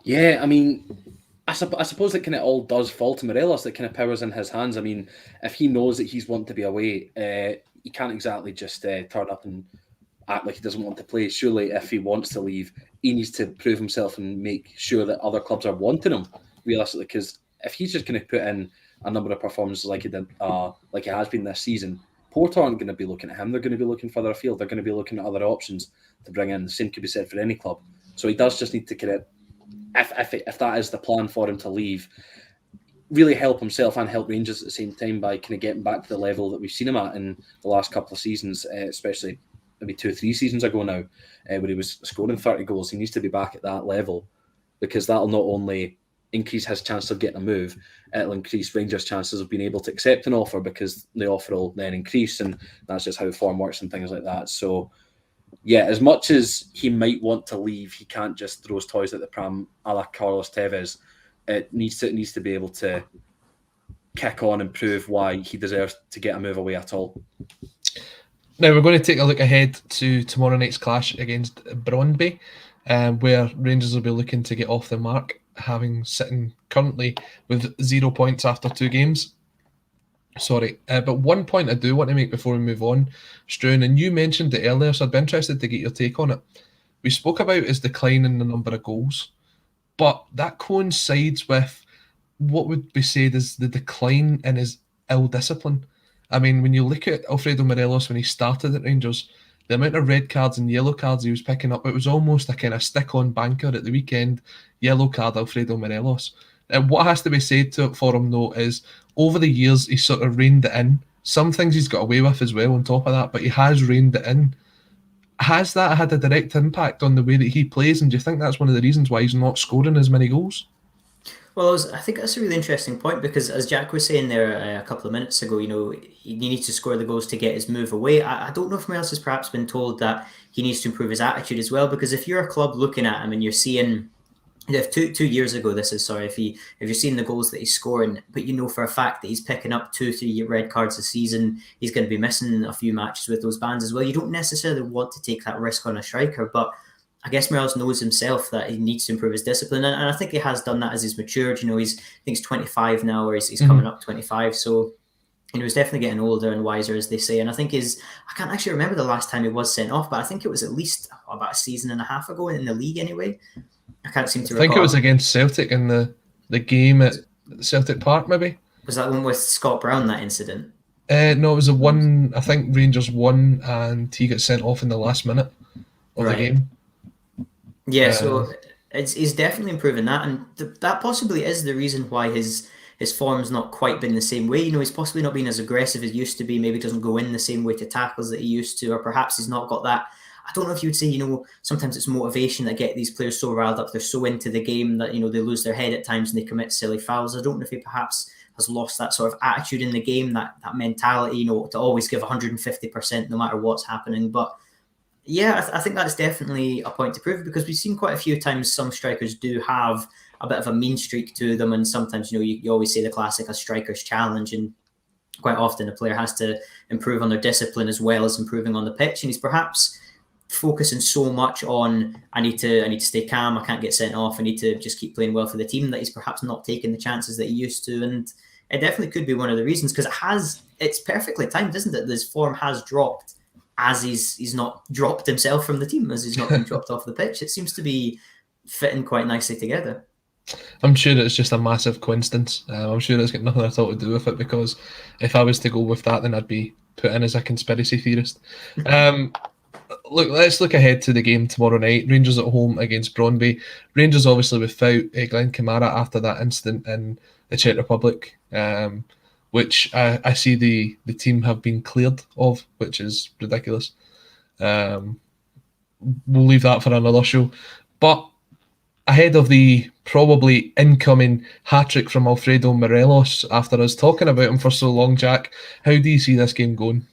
Yeah, I mean, I suppose it kind of all does fall to Morelos. That kind of power's in his hands. I mean, if he knows that he's wanting to be away, he can't exactly just turn up and act like he doesn't want to play. Surely, if he wants to leave, he needs to prove himself and make sure that other clubs are wanting him, realistically. Because if he's just going to put in a number of performances like he did, like he has been this season, Porto aren't going to be looking at him. They're going to be looking further afield. They're going to be looking at other options to bring in. The same could be said for any club. So he does just need to kind of, if that is the plan for him to leave, really help himself and help Rangers at the same time by kind of getting back to the level that we've seen him at in the last couple of seasons, especially maybe 2 or 3 seasons ago now, where he was scoring 30 goals. He needs to be back at that level, because that'll not only increase his chance of getting a move, it'll increase Rangers' chances of being able to accept an offer, because the offer will then increase, and that's just how form works and things like that. So, yeah, as much as he might want to leave, he can't just throw his toys at the pram a la Carlos Tevez. It needs to be able to kick on and prove why he deserves to get a move away at all. Now we're going to take a look ahead to tomorrow night's clash against Brøndby, where Rangers will be looking to get off the mark, having sitting currently with 0 points after 2 games. But one point I do want to make before we move on, Struan, and you mentioned it earlier, so I'd be interested to get your take on it. We spoke about his decline in the number of goals, but that coincides with what would be said as the decline in his ill discipline. I mean, when you look at Alfredo Morelos when he started at Rangers, the amount of red cards and yellow cards he was picking up, it was almost a kind of stick-on banker at the weekend. Yellow card, Alfredo Morelos. And what has to be said for him, though, is over the years, he's sort of reined it in some things he's got away with as well on top of that, but he has reined it in. Has that had a direct impact on the way that he plays, and do you think that's one of the reasons why he's not scoring as many goals? Well, I think that's a really interesting point, because as Jack was saying there a couple of minutes ago, he needs to score the goals to get his move away. I don't know if Morelos has perhaps been told that he needs to improve his attitude as well, because if you're a club looking at him and you're seeing, if 2 years ago this is, sorry, if you're seeing the goals that he's scoring, but you know for a fact that he's picking up 2-3 red cards a season, he's going to be missing a few matches with those bans as well. You don't necessarily want to take that risk on a striker, but I guess Morelos knows himself that he needs to improve his discipline, and I think he has done that as he's matured. I think he's 25 now, or he's coming up 25, so he's definitely getting older and wiser, as they say. And I think I can't actually remember the last time he was sent off, but I think it was at least about a season and a half ago in the league anyway. I can't seem to recall. I think it was against Celtic in the game at Celtic Park, maybe. Was that one with Scott Brown, that incident? No, it was the one, I think Rangers won and he got sent off in the last minute of the game. Yeah, so he's definitely improving that, and that possibly is the reason why his form's not quite been the same way. He's possibly not been as aggressive as he used to be, maybe doesn't go in the same way to tackles that he used to, or perhaps he's not got that. I don't know if you would say, sometimes it's motivation that get these players so riled up, they're so into the game that, they lose their head at times and they commit silly fouls. I don't know if he perhaps has lost that sort of attitude in the game, that mentality, to always give 150% no matter what's happening. But yeah, I think that's definitely a point to prove, because we've seen quite a few times some strikers do have a bit of a mean streak to them, and sometimes you always say the classic, a striker's challenge, and quite often a player has to improve on their discipline as well as improving on the pitch, and he's perhaps focusing so much on I need to stay calm, I can't get sent off, I need to just keep playing well for the team, that he's perhaps not taking the chances that he used to. And it definitely could be one of the reasons, because it's perfectly timed, isn't it? His form has dropped as he's not dropped himself from the team, as he's not been dropped off the pitch. It seems to be fitting quite nicely together. I'm sure it's just a massive coincidence. I'm sure it's got nothing at all to do with it, because if I was to go with that, then I'd be put in as a conspiracy theorist. Look, let's look ahead to the game tomorrow night. Rangers at home against Brøndby. Rangers obviously without Glenn Kamara after that incident in the Czech Republic, which I see the team have been cleared of, which is ridiculous. We'll leave that for another show. But ahead of the probably incoming hat-trick from Alfredo Morelos, after us talking about him for so long, Jack, how do you see this game going?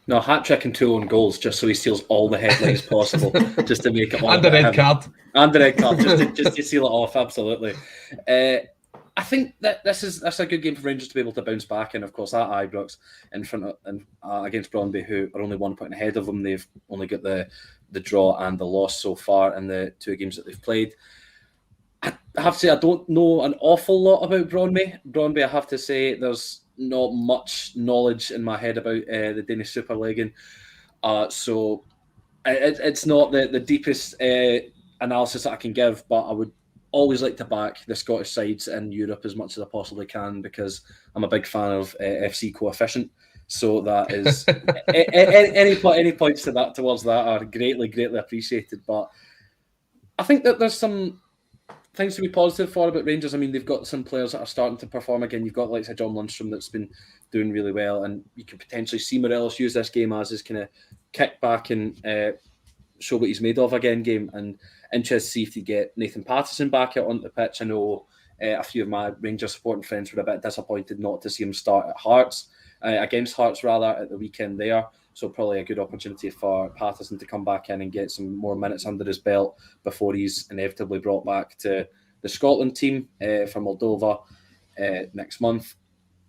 No, hat-trick and 2 own goals, just so he steals all the headlines possible, just to make it all. And the red card. And the red card, just to seal it off, absolutely. I think that's a good game for Rangers to be able to bounce back in. Of course, at Ibrox in front of against Brøndby, who are only 1 point ahead of them. They've only got the draw and the loss so far in the 2 games that they've played. I have to say, I don't know an awful lot about Brøndby. Brøndby, I have to say, there's not much knowledge in my head about the Danish Super League, so it's not the deepest analysis that I can give, but I would always like to back the Scottish sides in Europe as much as I possibly can, because I'm a big fan of FC coefficient. So that is any points to that towards that are greatly appreciated. But I think that there's some things to be positive for about Rangers. I mean, they've got some players that are starting to perform again. You've got like John Lundstrom that's been doing really well, and you can potentially see Morelos use this game as his kind of kick back and show what he's made of again game. And interested to see if you get Nathan Patterson back out on the pitch. I know a few of my Rangers supporting friends were a bit disappointed not to see him start at Hearts, against Hearts rather, at the weekend there. So probably a good opportunity for Patterson to come back in and get some more minutes under his belt before he's inevitably brought back to the Scotland team for Moldova next month.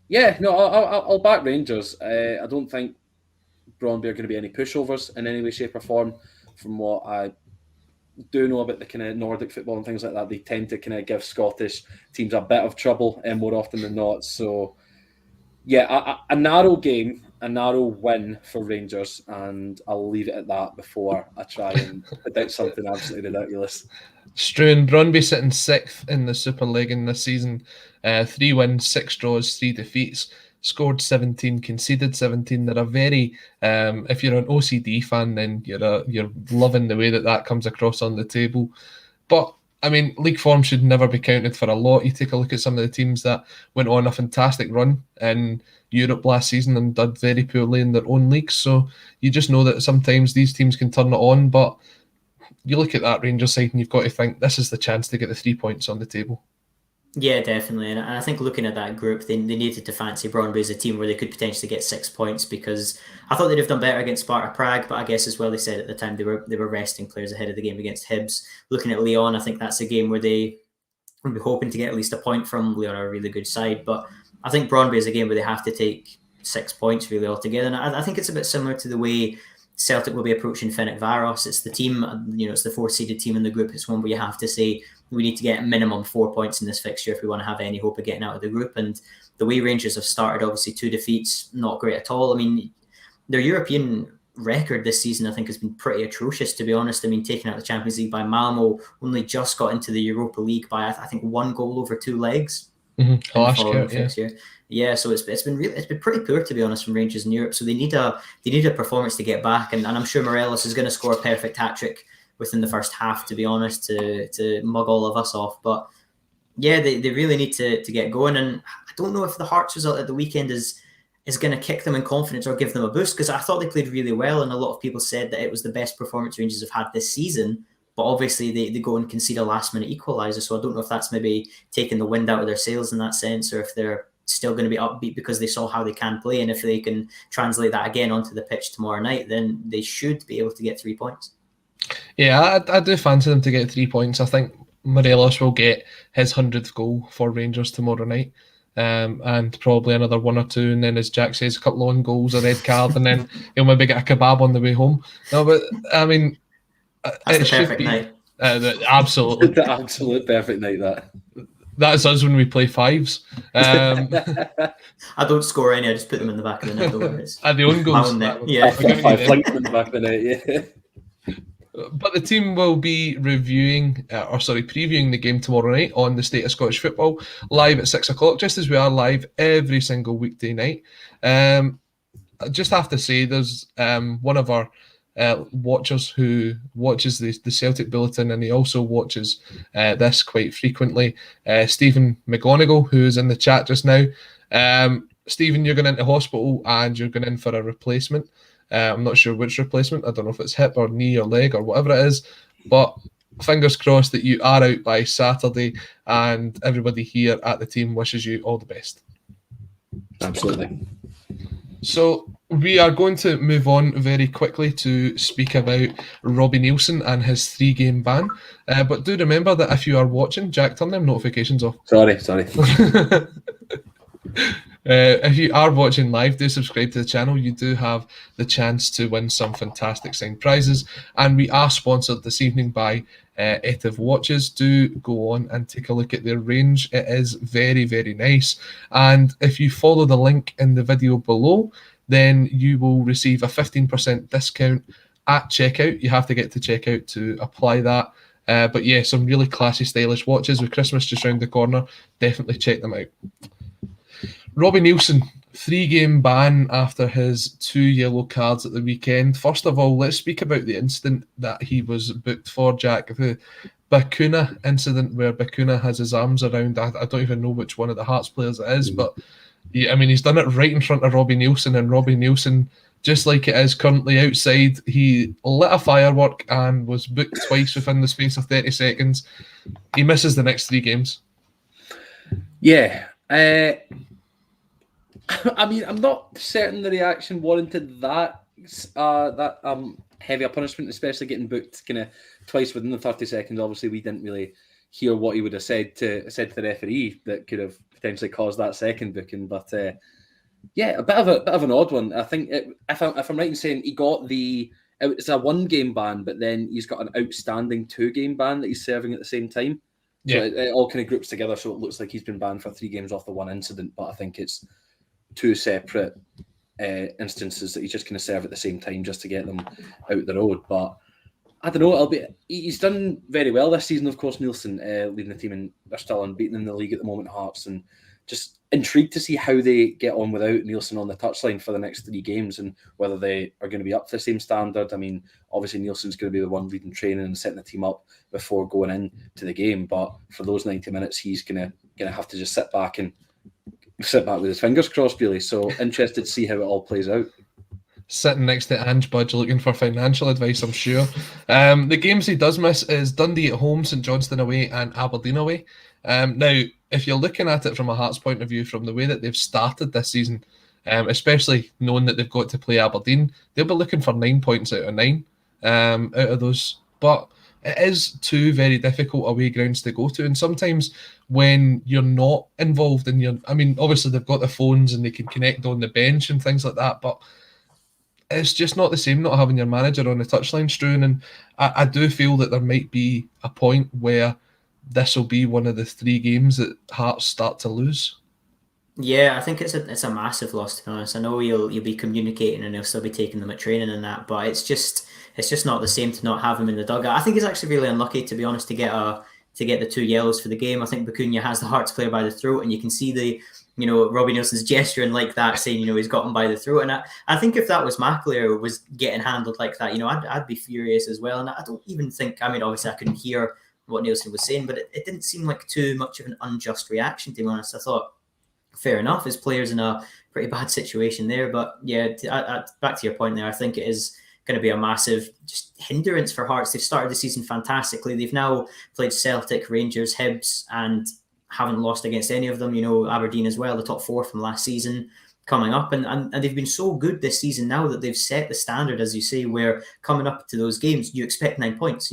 Yeah, no, I'll back Rangers. I don't think Brøndby are going to be any pushovers in any way, shape or form. From what I do know about the kind of Nordic football and things like that, they tend to kind of give Scottish teams a bit of trouble more often than not. So yeah, a narrow game, a narrow win for Rangers, and I'll leave it at that before I try and predict something absolutely ridiculous. Struan, Brøndby sitting 6th in the Super League in this season. 3 wins, 6 draws, 3 defeats. Scored 17, conceded 17. They're a very, if you're an OCD fan, then you're loving the way that comes across on the table. But I mean, league form should never be counted for a lot. You take a look at some of the teams that went on a fantastic run in Europe last season and did very poorly in their own leagues. So you just know that sometimes these teams can turn it on. But you look at that Rangers side and you've got to think this is the chance to get the 3 points on the table. Yeah, definitely. And I think looking at that group, they needed to fancy Brøndby as a team where they could potentially get 6 points, because I thought they'd have done better against Sparta Prague, but I guess as well they said at the time they were resting players ahead of the game against Hibs. Looking at Lyon, I think that's a game where they would be hoping to get at least a point from. Lyon are a really good side, but I think Brøndby is a game where they have to take 6 points really altogether. And I think it's a bit similar to the way Celtic will be approaching Ferencvaros. It's the team, it's the 4th-seeded team in the group. It's one where you have to say, we need to get minimum 4 points in this fixture if we want to have any hope of getting out of the group. And the way Rangers have started, obviously 2 defeats, not great at all. I mean, their European record this season, I think, has been pretty atrocious, to be honest. I mean, taking out the Champions League by Malmo, only just got into the Europa League by, I think, 1 goal over 2 legs. Mm-hmm. Yeah, so it's been pretty poor, to be honest, from Rangers in Europe. So they need a performance to get back, and I'm sure Morelos is going to score a perfect hat trick within the first half, to be honest, to mug all of us off. But yeah, they really need to get going, and I don't know if the Hearts result at the weekend is going to kick them in confidence or give them a boost, because I thought they played really well, and a lot of people said that it was the best performance Rangers have had this season. But obviously they go and concede a last-minute equaliser, so I don't know if that's maybe taking the wind out of their sails in that sense, or if they're still going to be upbeat because they saw how they can play, and if they can translate that again onto the pitch tomorrow night, then they should be able to get 3 points. Yeah, I do fancy them to get 3 points. I think Morelos will get his 100th goal for Rangers tomorrow night, and probably another 1 or 2, and then, as Jack says, a couple of goals, a red card, and then he'll maybe get a kebab on the way home. No, but I mean, that's the perfect night. Absolutely. The absolute perfect night, that. That's us when we play fives. I don't score any, I just put them in the back of the net. The own goals. Yeah. Flank them in the back of the net, yeah. But the team will be previewing the game tomorrow night on the State of Scottish Football, live at 6 o'clock, just as we are live every single weekday night. I just have to say, there's one of our watchers who watches the Celtic Bulletin, and he also watches this quite frequently, Stephen McGonigal, who is in the chat just now. Stephen, you're going into hospital and you're going in for a replacement. I'm not sure which replacement. I don't know if it's hip or knee or leg or whatever it is, but fingers crossed that you are out by Saturday, and everybody here at the team wishes you all the best. Absolutely. So we are going to move on very quickly to speak about Robbie Neilson and his 3-game ban. But do remember that if you are watching, Jack, turn them notifications off. Sorry. If you are watching live, do subscribe to the channel. You do have the chance to win some fantastic signed prizes. And we are sponsored this evening by Etiv Watches. Do go on and take a look at their range. It is very, very nice. And if you follow the link in the video below, then you will receive a 15% discount at checkout. You have to get to checkout to apply that. But yeah, some really classy, stylish watches with Christmas just round the corner. Definitely check them out. Robbie Neilson, 3-game ban after his 2 yellow cards at the weekend. First of all, let's speak about the incident that he was booked for, Jack. The Bacuna incident where Bacuna has his arms around, I don't even know which one of the Hearts players it is, but he's done it right in front of Robbie Neilson, and Robbie Neilson, just like it is currently outside, he lit a firework and was booked twice within the space of 30 seconds. He misses the next 3 games. Yeah. I mean, I'm not certain the reaction warranted that heavy a punishment, especially getting booked kind of twice within the 30 seconds. Obviously, we didn't really hear what he would have said to the referee that could have potentially caused that second booking. But yeah, a bit of an odd one. I think if I'm right in saying he got it's a 1-game ban, but then he's got an outstanding 2-game ban that he's serving at the same time. Yeah. So it all kind of groups together, so it looks like he's been banned for 3 games off the one incident, but I think it's 2 separate instances that he's just going to serve at the same time just to get them out the road. But I don't know. He's done very well this season, of course, Neilson, leading the team, and they're still unbeaten in the league at the moment, Hearts. And just intrigued to see how they get on without Neilson on the touchline for the next 3 games and whether they are going to be up to the same standard. I mean, obviously Neilson's going to be the one leading training and setting the team up before going into the game, but for those 90 minutes, he's going to have to just sit back with his fingers crossed, really. So interested to see how it all plays out. Sitting next to Ange Budge looking for financial advice, I'm sure. The games he does miss is Dundee at home, St Johnstone away, and Aberdeen away. Now, if you're looking at it from a Hearts point of view, from the way that they've started this season, especially knowing that they've got to play Aberdeen, they'll be looking for 9 points out of 9 out of those. But it is 2 very difficult away grounds to go to, and sometimes when you're not involved in obviously they've got the phones and they can connect on the bench and things like that, but it's just not the same not having your manager on the touchline, Struan, and I do feel that there might be a point where this will be one of the 3 games that Hearts start to lose. Yeah, I think it's a massive loss, to be honest. I know you'll be communicating and you'll still be taking them at training and that, but it's just not the same to not have him in the dugout. I think he's actually really unlucky, to be honest, to get the 2 yellows for the game. I think Bacuna has the Hearts player by the throat, and you can see Robbie Neilson's gesturing like that, saying, he's got him by the throat. And I think if that was McAleer was getting handled like that, I'd be furious as well. And I don't even think, obviously I couldn't hear what Neilson was saying, but it didn't seem like too much of an unjust reaction, to be honest. I thought, fair enough, his player's in a pretty bad situation there. But yeah, back to your point there, I think it is going to be a massive just hindrance for Hearts. They've started the season fantastically. They've now played Celtic, Rangers, Hibs, and haven't lost against any of them. Aberdeen as well, the top 4 from last season coming up. And they've been so good this season now that they've set the standard, as you say, where coming up to those games, you expect 9 points.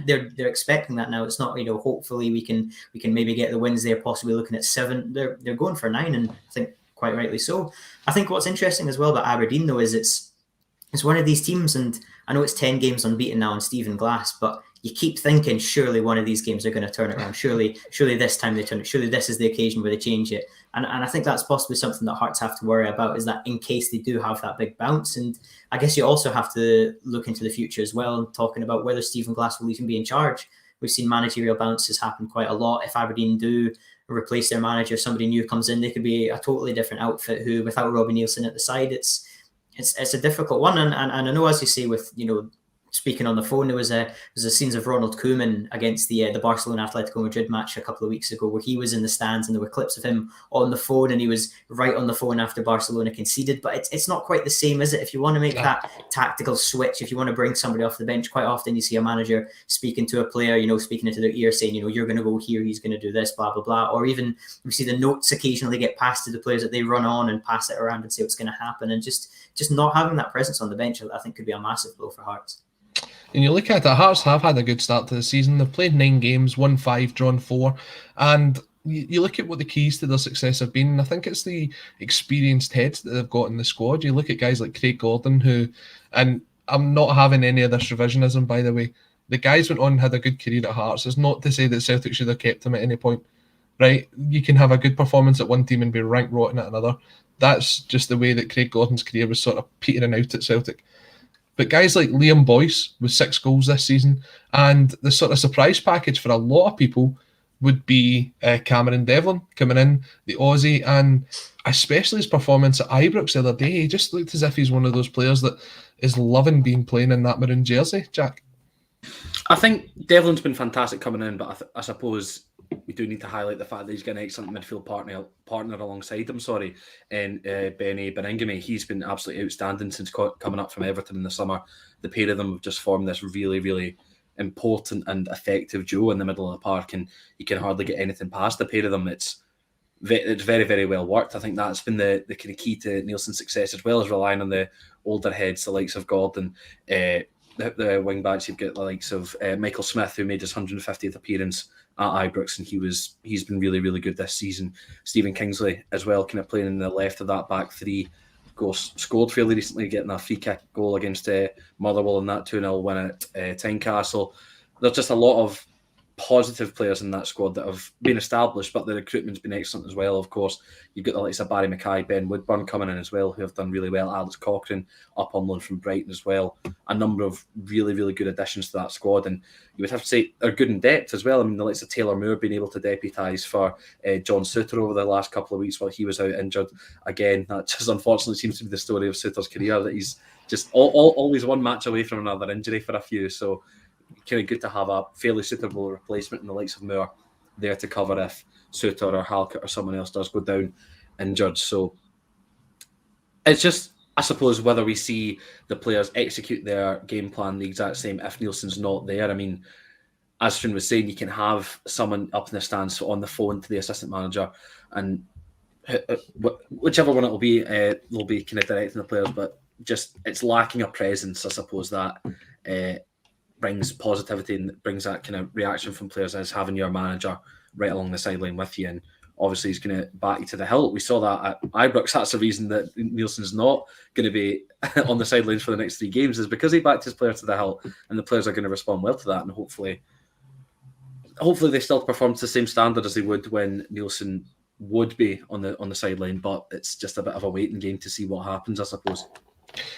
They're expecting that now. It's not, hopefully we can maybe get the wins there, possibly looking at 7. They're going for 9, and I think quite rightly so. I think what's interesting as well about Aberdeen, though, is it's one of these teams, and I know it's 10 games unbeaten now on Stephen Glass, but you keep thinking, surely one of these games are going to turn it around. Surely this time they turn it. Surely this is the occasion where they change it. And I think that's possibly something that Hearts have to worry about, is that in case they do have that big bounce. And I guess you also have to look into the future as well, talking about whether Stephen Glass will even be in charge. We've seen managerial bounces happen quite a lot. If Aberdeen do replace their manager, somebody new comes in, they could be a totally different outfit who, without Robbie Neilson at the side, it's a difficult one. And I know, as you say, with, speaking on the phone, there was a scenes of Ronald Koeman against the Barcelona Atletico Madrid match a couple of weeks ago, where he was in the stands and there were clips of him on the phone, and he was right on the phone after Barcelona conceded. But it's not quite the same, is it? If you want to make that tactical switch, if you want to bring somebody off the bench, quite often you see a manager speaking to a player, speaking into their ear, saying, you're going to go here, he's going to do this, blah, blah, blah. Or even we see the notes occasionally get passed to the players that they run on and pass it around and say what's going to happen. And just not having that presence on the bench, I think, could be a massive blow for Hearts. And you look at it, Hearts have had a good start to the season. They've played 9 games, won 5, drawn 4. And you look at what the keys to their success have been, and I think it's the experienced heads that they've got in the squad. You look at guys like Craig Gordon, who, and I'm not having any of this revisionism, by the way, the guys went on and had a good career at Hearts. It's not to say that Celtic should have kept him at any point, right? You can have a good performance at one team and be rank rotten at another. That's just the way that Craig Gordon's career was sort of petering out at Celtic. But guys like Liam Boyce with 6 goals this season, and the sort of surprise package for a lot of people would be Cameron Devlin coming in, the Aussie, and especially his performance at Ibrox the other day. He just looked as if he's one of those players that is loving being playing in that maroon jersey, Jack. I think Devlin's been fantastic coming in, but I suppose we do need to highlight the fact that he's got an excellent midfield partner alongside him, and Benny Beningame. He's been absolutely outstanding since coming up from Everton in the summer. The pair of them have just formed this really, really important and effective duo in the middle of the park, and you can hardly get anything past the pair of them. It's very, very well worked. I think that's been the kind of key to Neilson's success, as well as relying on the older heads, the likes of Gordon, the wing backs. You've got the likes of Michael Smith, who made his 150th appearance at Ibrox, and he's been really, really good this season. Stephen Kingsley as well, kind of playing in the left of that back three. Scored fairly recently, getting a free kick goal against Motherwell in that 2-0 win at Tynecastle. There's just a lot of positive players in that squad that have been established, but the recruitment's been excellent as well. Of course, you've got the likes of Barry Mackay, Ben Woodburn coming in as well, who have done really well. Alex Cochrane up on loan from Brighton as well. A number of really, really good additions to that squad, and you would have to say they're good in depth as well. I mean, the likes of Taylor Moore being able to deputise for John Souttar over the last couple of weeks while he was out injured. Again, that just unfortunately seems to be the story of Souttar's career, that he's just always one match away from another injury for a few. So kind of good to have a fairly suitable replacement in the likes of Moore there to cover if Souttar or Halkett or someone else does go down injured. So it's just, I suppose, whether we see the players execute their game plan the exact same if Neilson's not there. I mean, as Struan was saying, you can have someone up in the stands on the phone to the assistant manager, and whichever one it will be, they'll be kind of directing the players, but just it's lacking a presence, I suppose, that brings positivity and brings that kind of reaction from players, as having your manager right along the sideline with you. And obviously he's going to back you to the hilt. We saw that at Ibrox. That's the reason that Neilson's not going to be on the sidelines for the next 3 games, is because he backed his player to the hilt, and the players are going to respond well to that. And hopefully they still perform to the same standard as they would when Neilson would be on the sideline. But it's just a bit of a waiting game to see what happens, I suppose.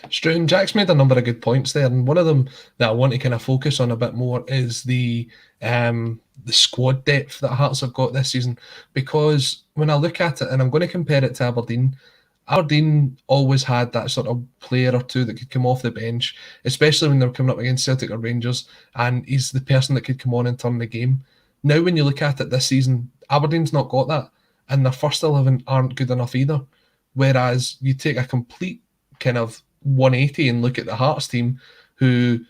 Struan, Jack's made a number of good points there, and one of them that I want to kind of focus on a bit more is the squad depth that Hearts have got this season. Because when I look at it, and I'm going to compare it to Aberdeen always had that sort of player or two that could come off the bench, especially when they were coming up against Celtic or Rangers, and he's the person that could come on and turn the game. Now when you look at it this season, Aberdeen's not got that, and their first 11 aren't good enough either. Whereas you take a complete kind of 180 and look at the Hearts team, who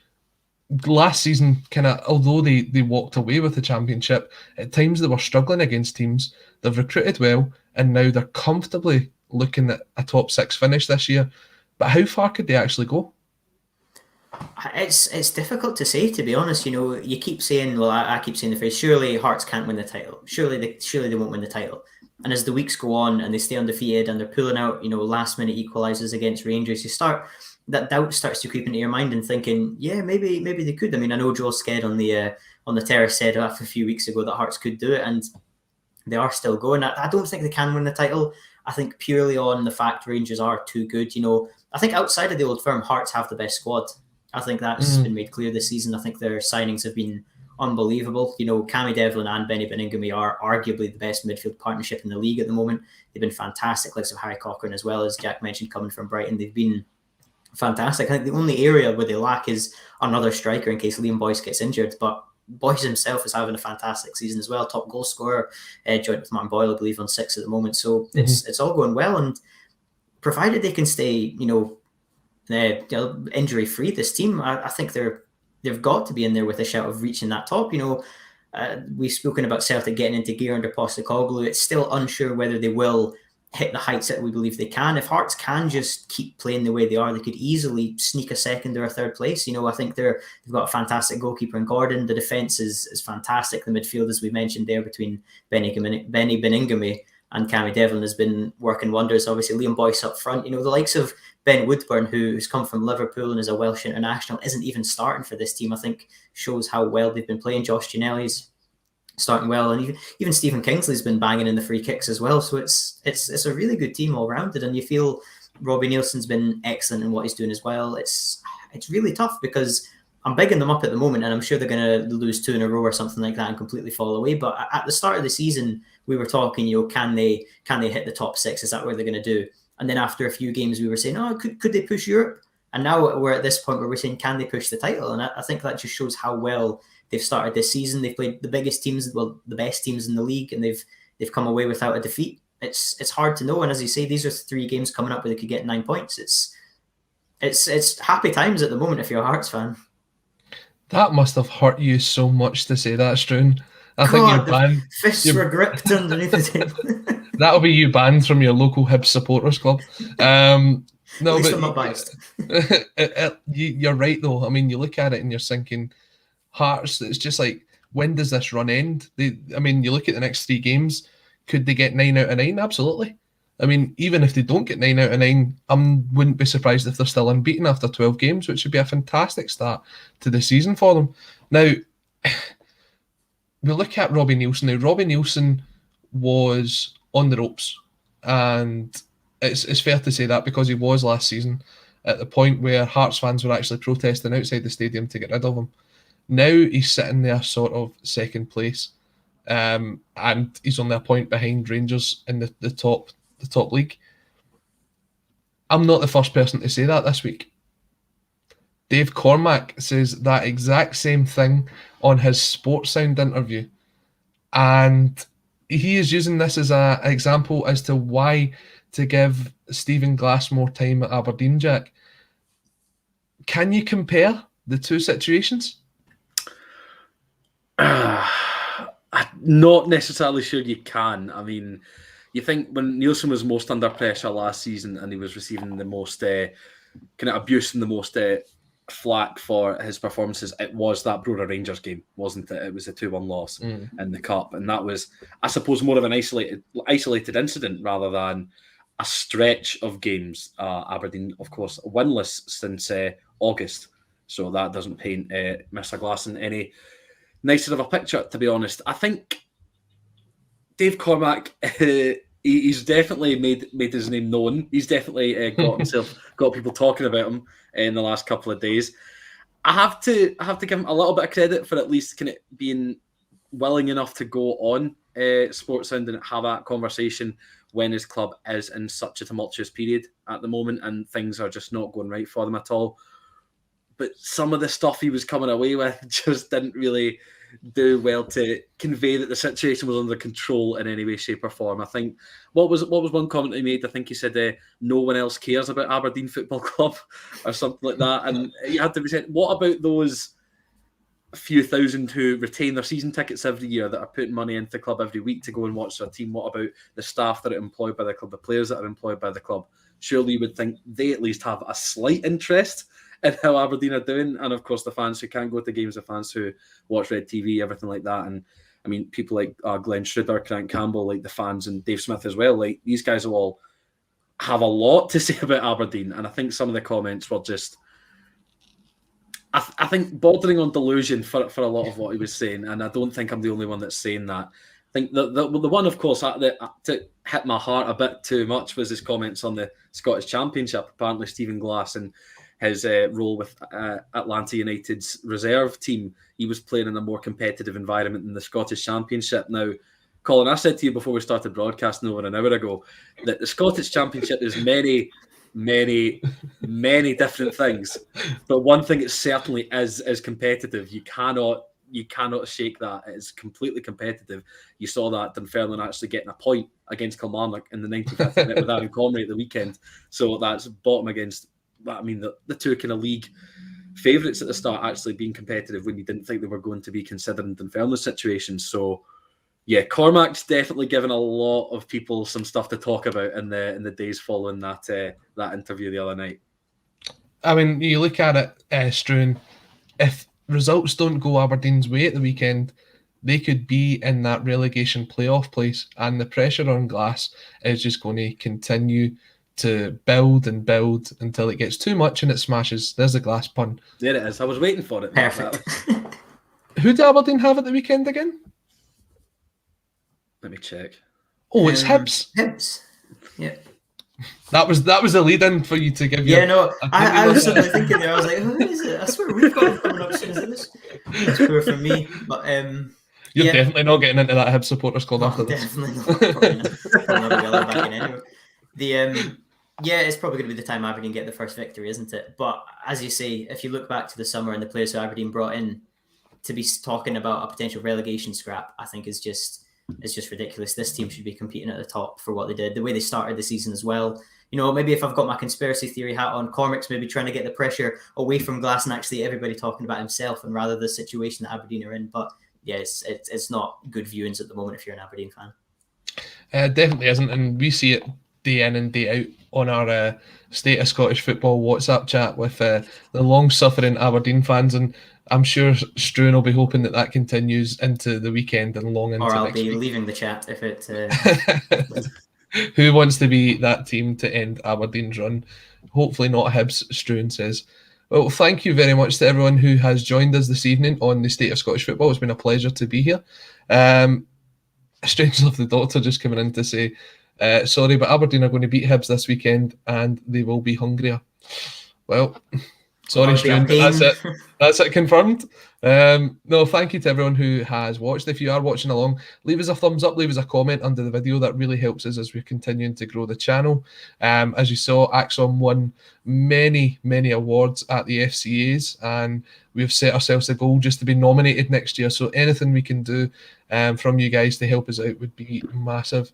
last season kind of, although they walked away with the championship, at times they were struggling against teams. They've recruited well, and now they're comfortably looking at a top 6 finish this year. But how far could they actually go? It's difficult to say, to be honest. You know, you keep saying, well, I keep saying the phrase, surely Hearts can't win the title. Surely they won't win the title. And as the weeks go on and they stay undefeated and they're pulling out, last minute equalisers against Rangers, that doubt starts to creep into your mind and thinking, yeah, maybe they could. I mean, I know Joel Sked on the terrace said a few weeks ago that Hearts could do it, and they are still going. I don't think they can win the title. I think purely on the fact Rangers are too good. I think outside of the Old Firm, Hearts have the best squad. I think that's been made clear this season. I think their signings have been unbelievable. Cammy Devlin and Benny Beningame are arguably the best midfield partnership in the league at the moment. They've been fantastic, like of Harry Cochrane as well, as Jack mentioned, coming from Brighton. They've been fantastic. I think the only area where they lack is another striker in case Liam Boyce gets injured, but Boyce himself is having a fantastic season as well. Top goal scorer, joint with Martin Boyle, I believe, on 6 at the moment. So it's all going well, and provided they can stay, injury free, this team, I think they've got to be in there with a shout of reaching that top. We've spoken about Celtic getting into gear under Postecoglou. It's still unsure whether they will hit the heights that we believe they can. If Hearts can just keep playing the way they are, they could easily sneak a second or a third place. I think they've got a fantastic goalkeeper in Gordon. The defence is fantastic. The midfield, as we mentioned there, between Benny Beningame and Cammy Devlin has been working wonders. Obviously, Liam Boyce up front. The likes of Ben Woodburn, who's come from Liverpool and is a Welsh international, isn't even starting for this team. I think shows how well they've been playing. Josh Ginnelly's starting well, and even Stephen Kingsley's been banging in the free kicks as well. So it's a really good team all rounded, and you feel Robbie Neilson's been excellent in what he's doing as well. It's really tough because I'm bigging them up at the moment, and I'm sure they're going to lose 2 in a row or something like that and completely fall away. But at the start of the season, we were talking, can they hit the top 6? Is that what they're going to do? And then after a few games, we were saying, could they push Europe? And now we're at this point where we're saying, can they push the title? And I think that just shows how well they've started this season. They've played the biggest teams, the best teams in the league, and they've come away without a defeat. It's hard to know. And as you say, these are 3 games coming up where they could get 9 points. It's happy times at the moment if you're a Hearts fan. That must have hurt you so much to say that, Struan. I think you're banned. Fists were gripped underneath the table. That'll be you banned from your local Hibs supporters club. No, but I'm not biased. You're right though. I mean, you look at it and you're thinking, Hearts, it's just like, when does this run end? You look at the next 3 games, could they get 9 out of 9? Absolutely. I mean, even if they don't get 9 out of 9, I wouldn't be surprised if they're still unbeaten after 12 games, which would be a fantastic start to the season for them. Now, we look at Robbie Neilson now. Robbie Neilson was on the ropes, and it's fair to say that because he was last season at the point where Hearts fans were actually protesting outside the stadium to get rid of him. Now he's sitting there sort of second place, and he's only a point behind Rangers in the top league. I'm not the first person to say that this week. Dave Cormack says that exact same thing on his Sports Sound interview. And he is using this as an example as to why to give Stephen Glass more time at Aberdeen, Jack. Can you compare the two situations? I'm not necessarily sure you can. I mean, you think when Neilson was most under pressure last season and he was receiving the most kind of abuse and the most flack for his performances, it was that Brora Rangers game, wasn't it? It was a 2-1 loss in the Cup, and that was, I suppose, more of an isolated incident rather than a stretch of games. Aberdeen, of course, winless since August, so that doesn't paint Mr. Glass in any nicer of a picture, to be honest. I think Dave Cormack, he's definitely made his name known. He's definitely got people talking about him in the last couple of days. I have to give him a little bit of credit for at least kind of being willing enough to go on Sports Sound and have that conversation when his club is in such a tumultuous period at the moment and things are just not going right for them at all. But some of the stuff he was coming away with just didn't really do well to convey that the situation was under control in any way, shape or form. I think, what was one comment he made? I think he said, no one else cares about Aberdeen Football Club or something like that. And you had to be said, what about those few thousand who retain their season tickets every year that are putting money into the club every week to go and watch their team? What about the staff that are employed by the club, the players that are employed by the club? Surely you would think they at least have a slight interest in how Aberdeen are doing. And of course, the fans who can't go to games, the fans who watch Red TV, everything like that. And I mean, people like Glenn Schroeder, Grant Campbell, like the fans, and Dave Smith as well. Like, these guys will all have a lot to say about Aberdeen. And I think some of the comments were just, I think, bordering on delusion for a lot of what he was saying. And I don't think I'm the only one that's saying that. I think the one, of course, that hit my heart a bit too much was his comments on the Scottish Championship. Apparently, Stephen Glass and his role with Atlanta United's reserve team, he was playing in a more competitive environment than the Scottish Championship. Now, Colin, I said to you before we started broadcasting over an hour ago that the Scottish Championship is many, many, many different things, but one thing it certainly is competitive. You cannot shake that. It is completely competitive. You saw that Dunfermline actually getting a point against Kilmarnock in the 95th minute with Aaron Connery at the weekend. So that's bottom against, I mean, the two kind of league favourites at the start actually being competitive when you didn't think they were going to be considering Dunfermline's situation. So, yeah, Cormac's definitely given a lot of people some stuff to talk about in the days following that interview the other night. I mean, you look at it, Struan, if results don't go Aberdeen's way at the weekend, they could be in that relegation playoff place, and the pressure on Glass is just going to continue to build and build until it gets too much and it smashes. There's a Glass pun. There it is. I was waiting for it. Perfect. Who did Aberdeen have at the weekend again? Let me check. Oh, it's Hibs. Hibs. Yeah. That was the lead-in for you to give. Yeah, no, I was suddenly thinking there. I was like, who is it? I swear we've got him coming up soon as this. That's poor for me, but you're definitely not getting into that Hibs supporters club after this. Definitely not. I'll never get allowed back in anyway. Yeah, it's probably going to be the time Aberdeen get the first victory, isn't it? But as you say, if you look back to the summer and the players who Aberdeen brought in to be talking about a potential relegation scrap, I think is just ridiculous. This team should be competing at the top for what they did, the way they started the season as well. You know, maybe if I've got my conspiracy theory hat on, Cormac's maybe trying to get the pressure away from Glass and actually everybody talking about himself and rather the situation that Aberdeen are in. But yeah, it's not good viewings at the moment if you're an Aberdeen fan. It definitely isn't, and we see it day in and day out on our State of Scottish Football WhatsApp chat with the long-suffering Aberdeen fans, and I'm sure Struan will be hoping that continues into the weekend and long into next week. Or I'll be leaving the chat if it... Who wants to be that team to end Aberdeen's run? Hopefully not Hibs, Struan says. Well, thank you very much to everyone who has joined us this evening on the State of Scottish Football. It's been a pleasure to be here. Strange Love the Doctor just coming in to say, sorry, but Aberdeen are going to beat Hibs this weekend and they will be hungrier. Well, sorry, Struan, but that's it. That's it confirmed. No, thank you to everyone who has watched. If you are watching along, leave us a thumbs up, leave us a comment under the video. That really helps us as we're continuing to grow the channel. As you saw, Axon won many awards at the FCAs, and we've set ourselves a goal just to be nominated next year. So anything we can do from you guys to help us out would be massive.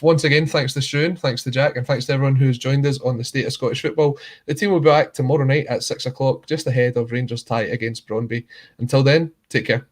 Once again, thanks to Struan, thanks to Jack, and thanks to everyone who's joined us on the State of Scottish Football. The team will be back tomorrow night at 6 o'clock, just ahead of Rangers' tie against Brøndby. Until then, take care.